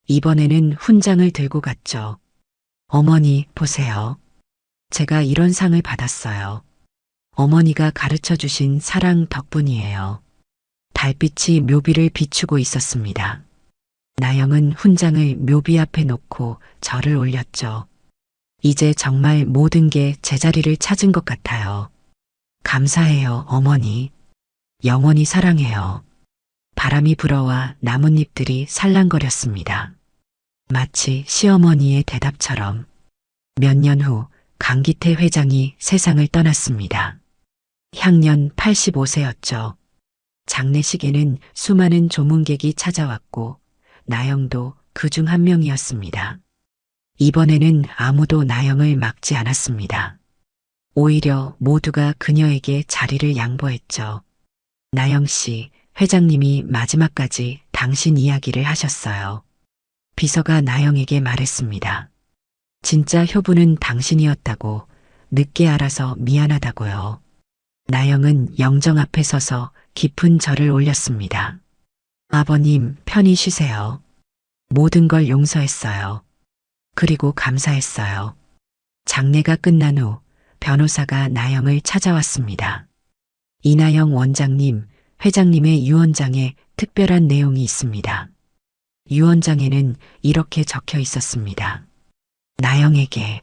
이번에는 훈장을 들고 갔죠. 어머니, 보세요. 제가 이런 상을 받았어요. 어머니가 가르쳐 주신 사랑 덕분이에요. 달빛이 묘비를 비추고 있었습니다. 나영은 훈장을 묘비 앞에 놓고 절을 올렸죠. 이제 정말 모든 게 제자리를 찾은 것 같아요. 감사해요, 어머니. 영원히 사랑해요. 바람이 불어와 나뭇잎들이 살랑거렸습니다. 마치 시어머니의 대답처럼. 몇 년 후 강기태 회장이 세상을 떠났습니다. 향년 85세였죠. 장례식에는 수많은 조문객이 찾아왔고 나영도 그중 한 명이었습니다. 이번에는 아무도 나영을 막지 않았습니다. 오히려 모두가 그녀에게 자리를 양보했죠. 나영 씨, 회장님이 마지막까지 당신 이야기를 하셨어요. 비서가 나영에게 말했습니다. 진짜 효부는 당신이었다고, 늦게 알아서 미안하다고요. 나영은 영정 앞에 서서 깊은 절을 올렸습니다. 아버님, 편히 쉬세요. 모든 걸 용서했어요. 그리고 감사했어요. 장례가 끝난 후 변호사가 나영을 찾아왔습니다. 이나영 원장님, 회장님의 유언장에 특별한 내용이 있습니다. 유언장에는 이렇게 적혀 있었습니다. 나영에게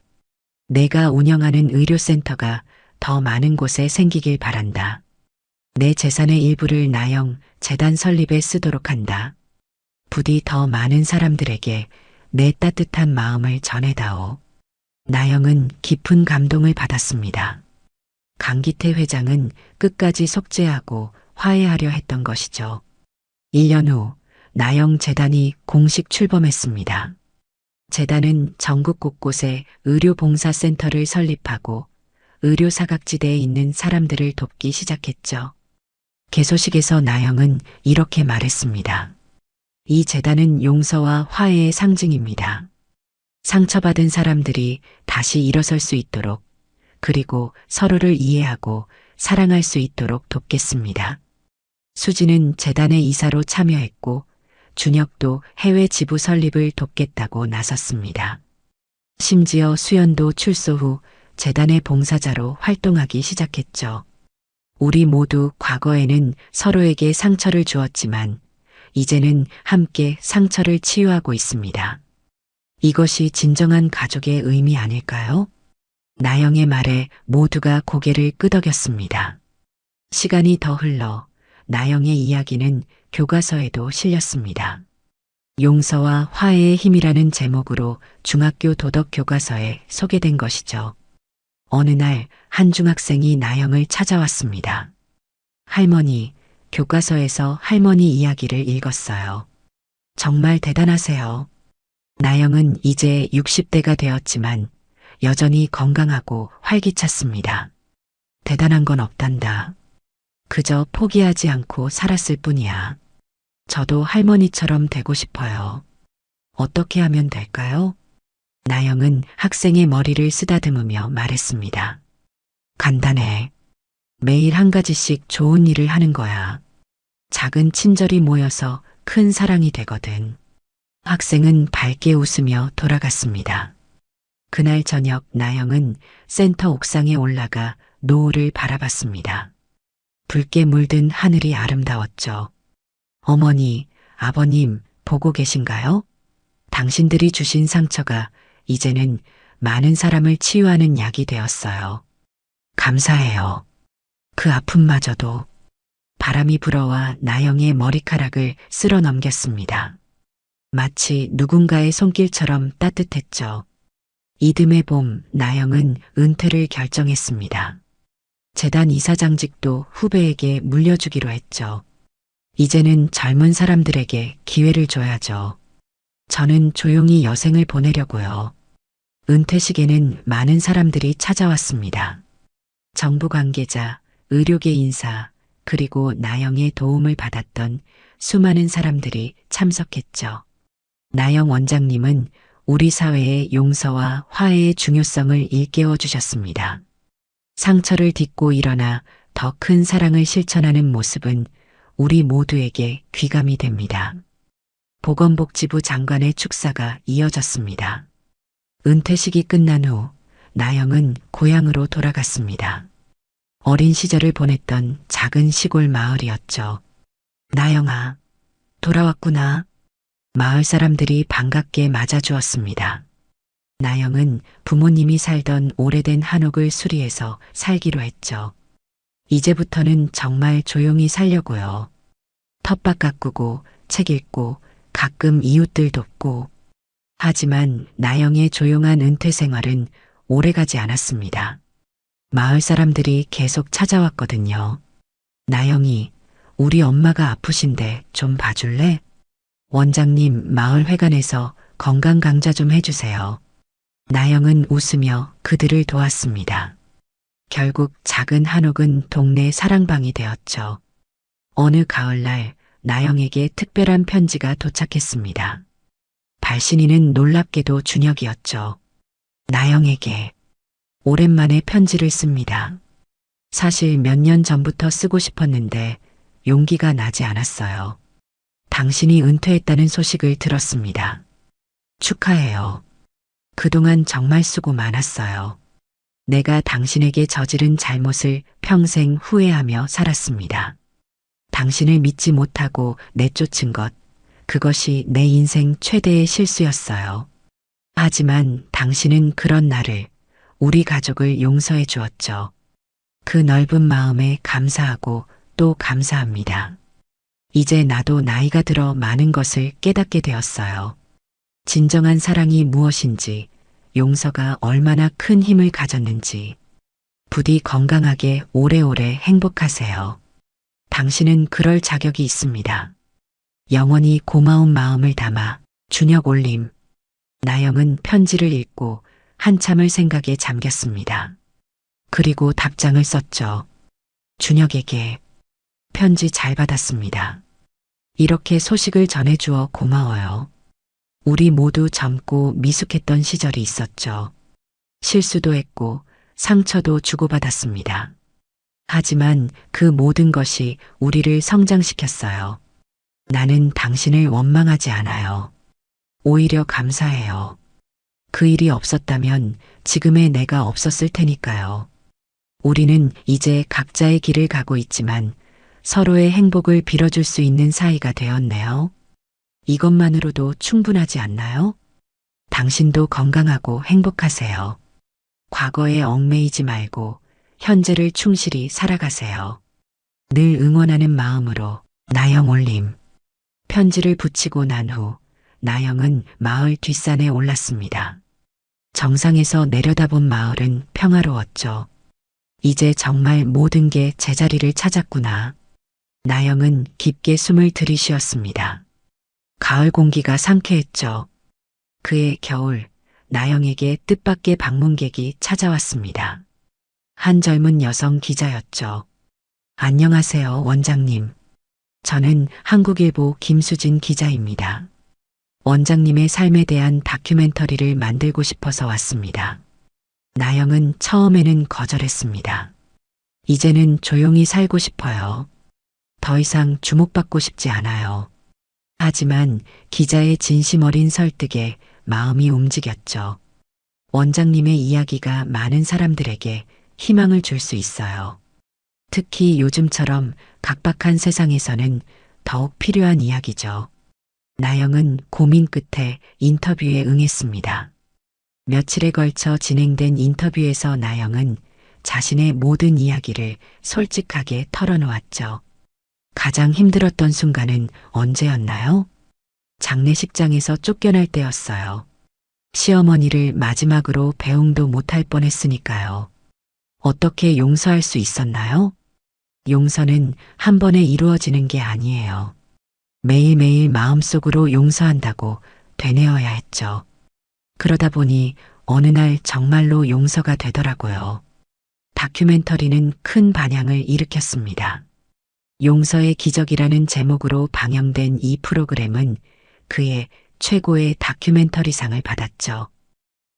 내가 운영하는 의료센터가 더 많은 곳에 생기길 바란다. 내 재산의 일부를 나영 재단 설립에 쓰도록 한다. 부디 더 많은 사람들에게 내 따뜻한 마음을 전해다오. 나영은 깊은 감동을 받았습니다. 강기태 회장은 끝까지 속죄하고 화해하려 했던 것이죠. 1년 후 나영 재단이 공식 출범했습니다. 재단은 전국 곳곳에 의료봉사센터를 설립하고 의료 사각지대에 있는 사람들을 돕기 시작했죠. 개소식에서 나영은 이렇게 말했습니다. 이 재단은 용서와 화해의 상징입니다. 상처받은 사람들이 다시 일어설 수 있도록, 그리고 서로를 이해하고 사랑할 수 있도록 돕겠습니다. 수지는 재단의 이사로 참여했고 준혁도 해외 지부 설립을 돕겠다고 나섰습니다. 심지어 수연도 출소 후 재단의 봉사자로 활동하기 시작했죠. 우리 모두 과거에는 서로에게 상처를 주었지만 이제는 함께 상처를 치유하고 있습니다. 이것이 진정한 가족의 의미 아닐까요? 나영의 말에 모두가 고개를 끄덕였습니다. 시간이 더 흘러 나영의 이야기는 교과서에도 실렸습니다. 용서와 화해의 힘이라는 제목으로 중학교 도덕 교과서에 소개된 것이죠. 어느 날 한 중학생이 나영을 찾아왔습니다. 할머니, 교과서에서 할머니 이야기를 읽었어요. 정말 대단하세요. 나영은 이제 60대가 되었지만 여전히 건강하고 활기찼습니다. 대단한 건 없단다. 그저 포기하지 않고 살았을 뿐이야. 저도 할머니처럼 되고 싶어요. 어떻게 하면 될까요? 나영은 학생의 머리를 쓰다듬으며 말했습니다. 간단해. 매일 한 가지씩 좋은 일을 하는 거야. 작은 친절이 모여서 큰 사랑이 되거든. 학생은 밝게 웃으며 돌아갔습니다. 그날 저녁 나영은 센터 옥상에 올라가 노을을 바라봤습니다. 붉게 물든 하늘이 아름다웠죠. 어머니, 아버님, 보고 계신가요? 당신들이 주신 상처가 이제는 많은 사람을 치유하는 약이 되었어요. 감사해요. 그 아픔마저도. 바람이 불어와 나영의 머리카락을 쓸어 넘겼습니다. 마치 누군가의 손길처럼 따뜻했죠. 이듬해 봄 나영은 은퇴를 결정했습니다. 재단 이사장직도 후배에게 물려주기로 했죠. 이제는 젊은 사람들에게 기회를 줘야죠. 저는 조용히 여생을 보내려고요. 은퇴식에는 많은 사람들이 찾아왔습니다. 정부 관계자, 의료계 인사, 그리고 나영의 도움을 받았던 수많은 사람들이 참석했죠. 나영 원장님은 우리 사회의 용서와 화해의 중요성을 일깨워 주셨습니다. 상처를 딛고 일어나 더 큰 사랑을 실천하는 모습은 우리 모두에게 귀감이 됩니다. 보건복지부 장관의 축사가 이어졌습니다. 은퇴식이 끝난 후 나영은 고향으로 돌아갔습니다. 어린 시절을 보냈던 작은 시골 마을이었죠. 나영아, 돌아왔구나. 마을 사람들이 반갑게 맞아주었습니다. 나영은 부모님이 살던 오래된 한옥을 수리해서 살기로 했죠. 이제부터는 정말 조용히 살려고요. 텃밭 가꾸고 책 읽고 가끔 이웃들 돕고. 하지만 나영의 조용한 은퇴 생활은 오래가지 않았습니다. 마을 사람들이 계속 찾아왔거든요. 나영이, 우리 엄마가 아프신데 좀 봐줄래? 원장님 마을 회관에서 건강 강좌 좀 해주세요. 나영은 웃으며 그들을 도왔습니다. 결국 작은 한옥은 동네 사랑방이 되었죠. 어느 가을날 나영에게 특별한 편지가 도착했습니다. 발신인은 놀랍게도 준혁이었죠. 나영에게 오랜만에 편지를 씁니다. 사실 몇 년 전부터 쓰고 싶었는데 용기가 나지 않았어요. 당신이 은퇴했다는 소식을 들었습니다. 축하해요. 그동안 정말 수고 많았어요. 내가 당신에게 저지른 잘못을 평생 후회하며 살았습니다. 당신을 믿지 못하고 내쫓은 것, 그것이 내 인생 최대의 실수였어요. 하지만 당신은 그런 나를, 우리 가족을 용서해 주었죠. 그 넓은 마음에 감사하고 또 감사합니다. 이제 나도 나이가 들어 많은 것을 깨닫게 되었어요. 진정한 사랑이 무엇인지, 용서가 얼마나 큰 힘을 가졌는지. 부디 건강하게 오래오래 행복하세요. 당신은 그럴 자격이 있습니다. 영원히 고마운 마음을 담아 준혁 올림. 나영은 편지를 읽고 한참을 생각에 잠겼습니다. 그리고 답장을 썼죠. 준혁에게. 편지 잘 받았습니다. 이렇게 소식을 전해주어 고마워요. 우리 모두 젊고 미숙했던 시절이 있었죠. 실수도 했고 상처도 주고받았습니다. 하지만 그 모든 것이 우리를 성장시켰어요. 나는 당신을 원망하지 않아요. 오히려 감사해요. 그 일이 없었다면 지금의 내가 없었을 테니까요. 우리는 이제 각자의 길을 가고 있지만 서로의 행복을 빌어줄 수 있는 사이가 되었네요. 이것만으로도 충분하지 않나요? 당신도 건강하고 행복하세요. 과거에 얽매이지 말고 현재를 충실히 살아가세요. 늘 응원하는 마음으로 나영 올림. 편지를 붙이고 난 후 나영은 마을 뒷산에 올랐습니다. 정상에서 내려다본 마을은 평화로웠죠. 이제 정말 모든 게 제자리를 찾았구나. 나영은 깊게 숨을 들이쉬었습니다. 가을 공기가 상쾌했죠. 그해 겨울, 나영에게 뜻밖의 방문객이 찾아왔습니다. 한 젊은 여성 기자였죠. 안녕하세요, 원장님. 저는 한국일보 김수진 기자입니다. 원장님의 삶에 대한 다큐멘터리를 만들고 싶어서 왔습니다. 나영은 처음에는 거절했습니다. 이제는 조용히 살고 싶어요. 더 이상 주목받고 싶지 않아요. 하지만 기자의 진심 어린 설득에 마음이 움직였죠. 원장님의 이야기가 많은 사람들에게 희망을 줄 수 있어요. 특히 요즘처럼 각박한 세상에서는 더욱 필요한 이야기죠. 나영은 고민 끝에 인터뷰에 응했습니다. 며칠에 걸쳐 진행된 인터뷰에서 나영은 자신의 모든 이야기를 솔직하게 털어놓았죠. 가장 힘들었던 순간은 언제였나요? 장례식장에서 쫓겨날 때였어요. 시어머니를 마지막으로 배웅도 못할 뻔했으니까요. 어떻게 용서할 수 있었나요? 용서는 한 번에 이루어지는 게 아니에요. 매일매일 마음속으로 용서한다고 되뇌어야 했죠. 그러다 보니 어느 날 정말로 용서가 되더라고요. 다큐멘터리는 큰 반향을 일으켰습니다. 용서의 기적이라는 제목으로 방영된 이 프로그램은 그의 최고의 다큐멘터리상을 받았죠.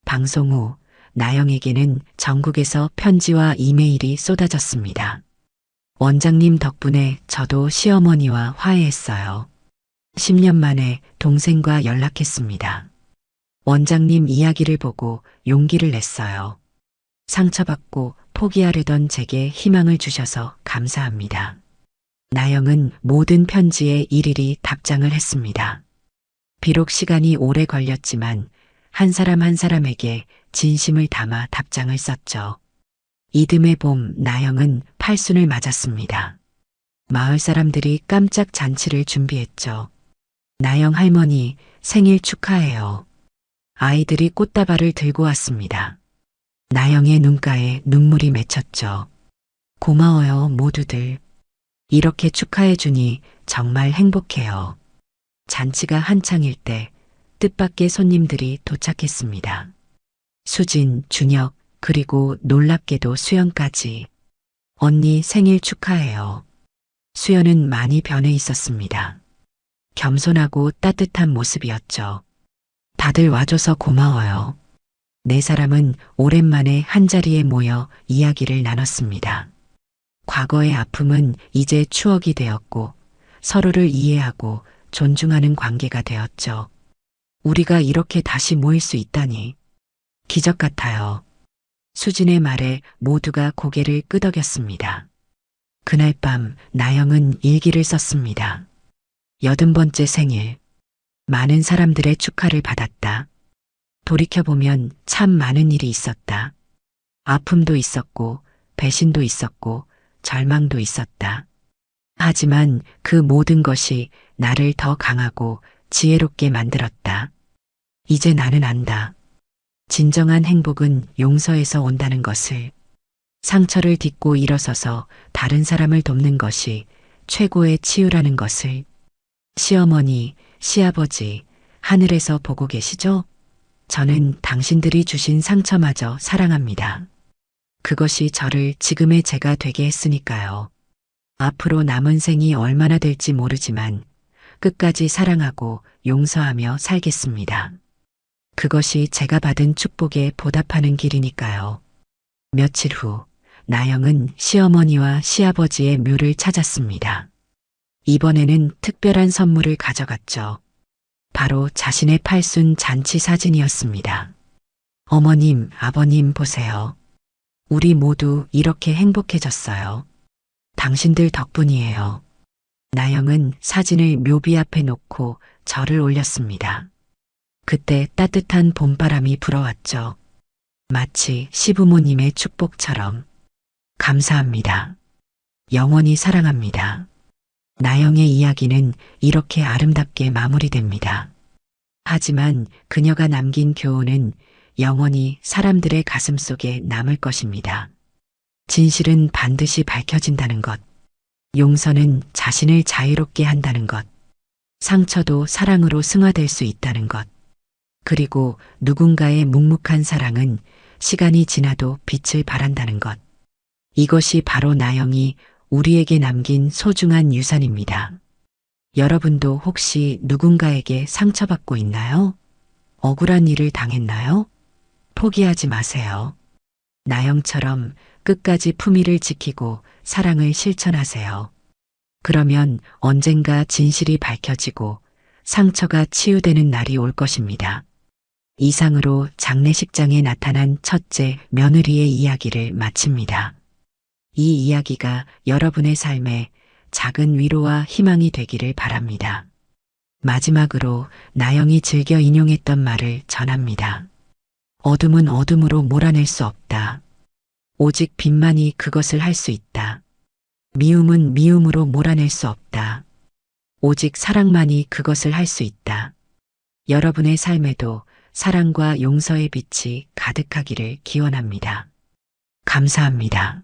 방송 후 나영에게는 전국에서 편지와 이메일이 쏟아졌습니다. 원장님 덕분에 저도 시어머니와 화해했어요. 10년 만에 동생과 연락했습니다. 원장님 이야기를 보고 용기를 냈어요. 상처받고 포기하려던 제게 희망을 주셔서 감사합니다. 나영은 모든 편지에 일일이 답장을 했습니다. 비록 시간이 오래 걸렸지만 한 사람 한 사람에게 진심을 담아 답장을 썼죠. 이듬해 봄 나영은 팔순을 맞았습니다. 마을 사람들이 깜짝 잔치를 준비했죠. 나영 할머니 생일 축하해요. 아이들이 꽃다발을 들고 왔습니다. 나영의 눈가에 눈물이 맺혔죠. 고마워요, 모두들. 이렇게 축하해 주니 정말 행복해요. 잔치가 한창일 때 뜻밖의 손님들이 도착했습니다. 수진, 준혁, 그리고 놀랍게도 수연까지. 언니 생일 축하해요. 수연은 많이 변해 있었습니다. 겸손하고 따뜻한 모습이었죠. 다들 와줘서 고마워요. 네 사람은 오랜만에 한자리에 모여 이야기를 나눴습니다. 과거의 아픔은 이제 추억이 되었고 서로를 이해하고 존중하는 관계가 되었죠. 우리가 이렇게 다시 모일 수 있다니 기적 같아요. 수진의 말에 모두가 고개를 끄덕였습니다. 그날 밤 나영은 일기를 썼습니다. 80번째 생일. 많은 사람들의 축하를 받았다. 돌이켜보면 참 많은 일이 있었다. 아픔도 있었고 배신도 있었고 절망도 있었다. 하지만 그 모든 것이 나를 더 강하고 지혜롭게 만들었다. 이제 나는 안다. 진정한 행복은 용서에서 온다는 것을. 상처를 딛고 일어서서 다른 사람을 돕는 것이 최고의 치유라는 것을. 시어머니, 시아버지, 하늘에서 보고 계시죠? 저는 당신들이 주신 상처마저 사랑합니다. 그것이 저를 지금의 제가 되게 했으니까요. 앞으로 남은 생이 얼마나 될지 모르지만 끝까지 사랑하고 용서하며 살겠습니다. 그것이 제가 받은 축복에 보답하는 길이니까요. 며칠 후 나영은 시어머니와 시아버지의 묘를 찾았습니다. 이번에는 특별한 선물을 가져갔죠. 바로 자신의 팔순 잔치 사진이었습니다. 어머님, 아버님 보세요. 우리 모두 이렇게 행복해졌어요. 당신들 덕분이에요. 나영은 사진을 묘비 앞에 놓고 절을 올렸습니다. 그때 따뜻한 봄바람이 불어왔죠. 마치 시부모님의 축복처럼. 감사합니다. 영원히 사랑합니다. 나영의 이야기는 이렇게 아름답게 마무리됩니다. 하지만 그녀가 남긴 교훈은 영원히 사람들의 가슴 속에 남을 것입니다. 진실은 반드시 밝혀진다는 것. 용서는 자신을 자유롭게 한다는 것. 상처도 사랑으로 승화될 수 있다는 것. 그리고 누군가의 묵묵한 사랑은 시간이 지나도 빛을 발한다는 것. 이것이 바로 나영이 우리에게 남긴 소중한 유산입니다. 여러분도 혹시 누군가에게 상처받고 있나요? 억울한 일을 당했나요? 포기하지 마세요. 나영처럼 끝까지 품위를 지키고 사랑을 실천하세요. 그러면 언젠가 진실이 밝혀지고 상처가 치유되는 날이 올 것입니다. 이상으로 장례식장에 나타난 첫째 며느리의 이야기를 마칩니다. 이 이야기가 여러분의 삶에 작은 위로와 희망이 되기를 바랍니다. 마지막으로 나영이 즐겨 인용했던 말을 전합니다. 어둠은 어둠으로 몰아낼 수 없다. 오직 빛만이 그것을 할 수 있다. 미움은 미움으로 몰아낼 수 없다. 오직 사랑만이 그것을 할 수 있다. 여러분의 삶에도 사랑과 용서의 빛이 가득하기를 기원합니다. 감사합니다.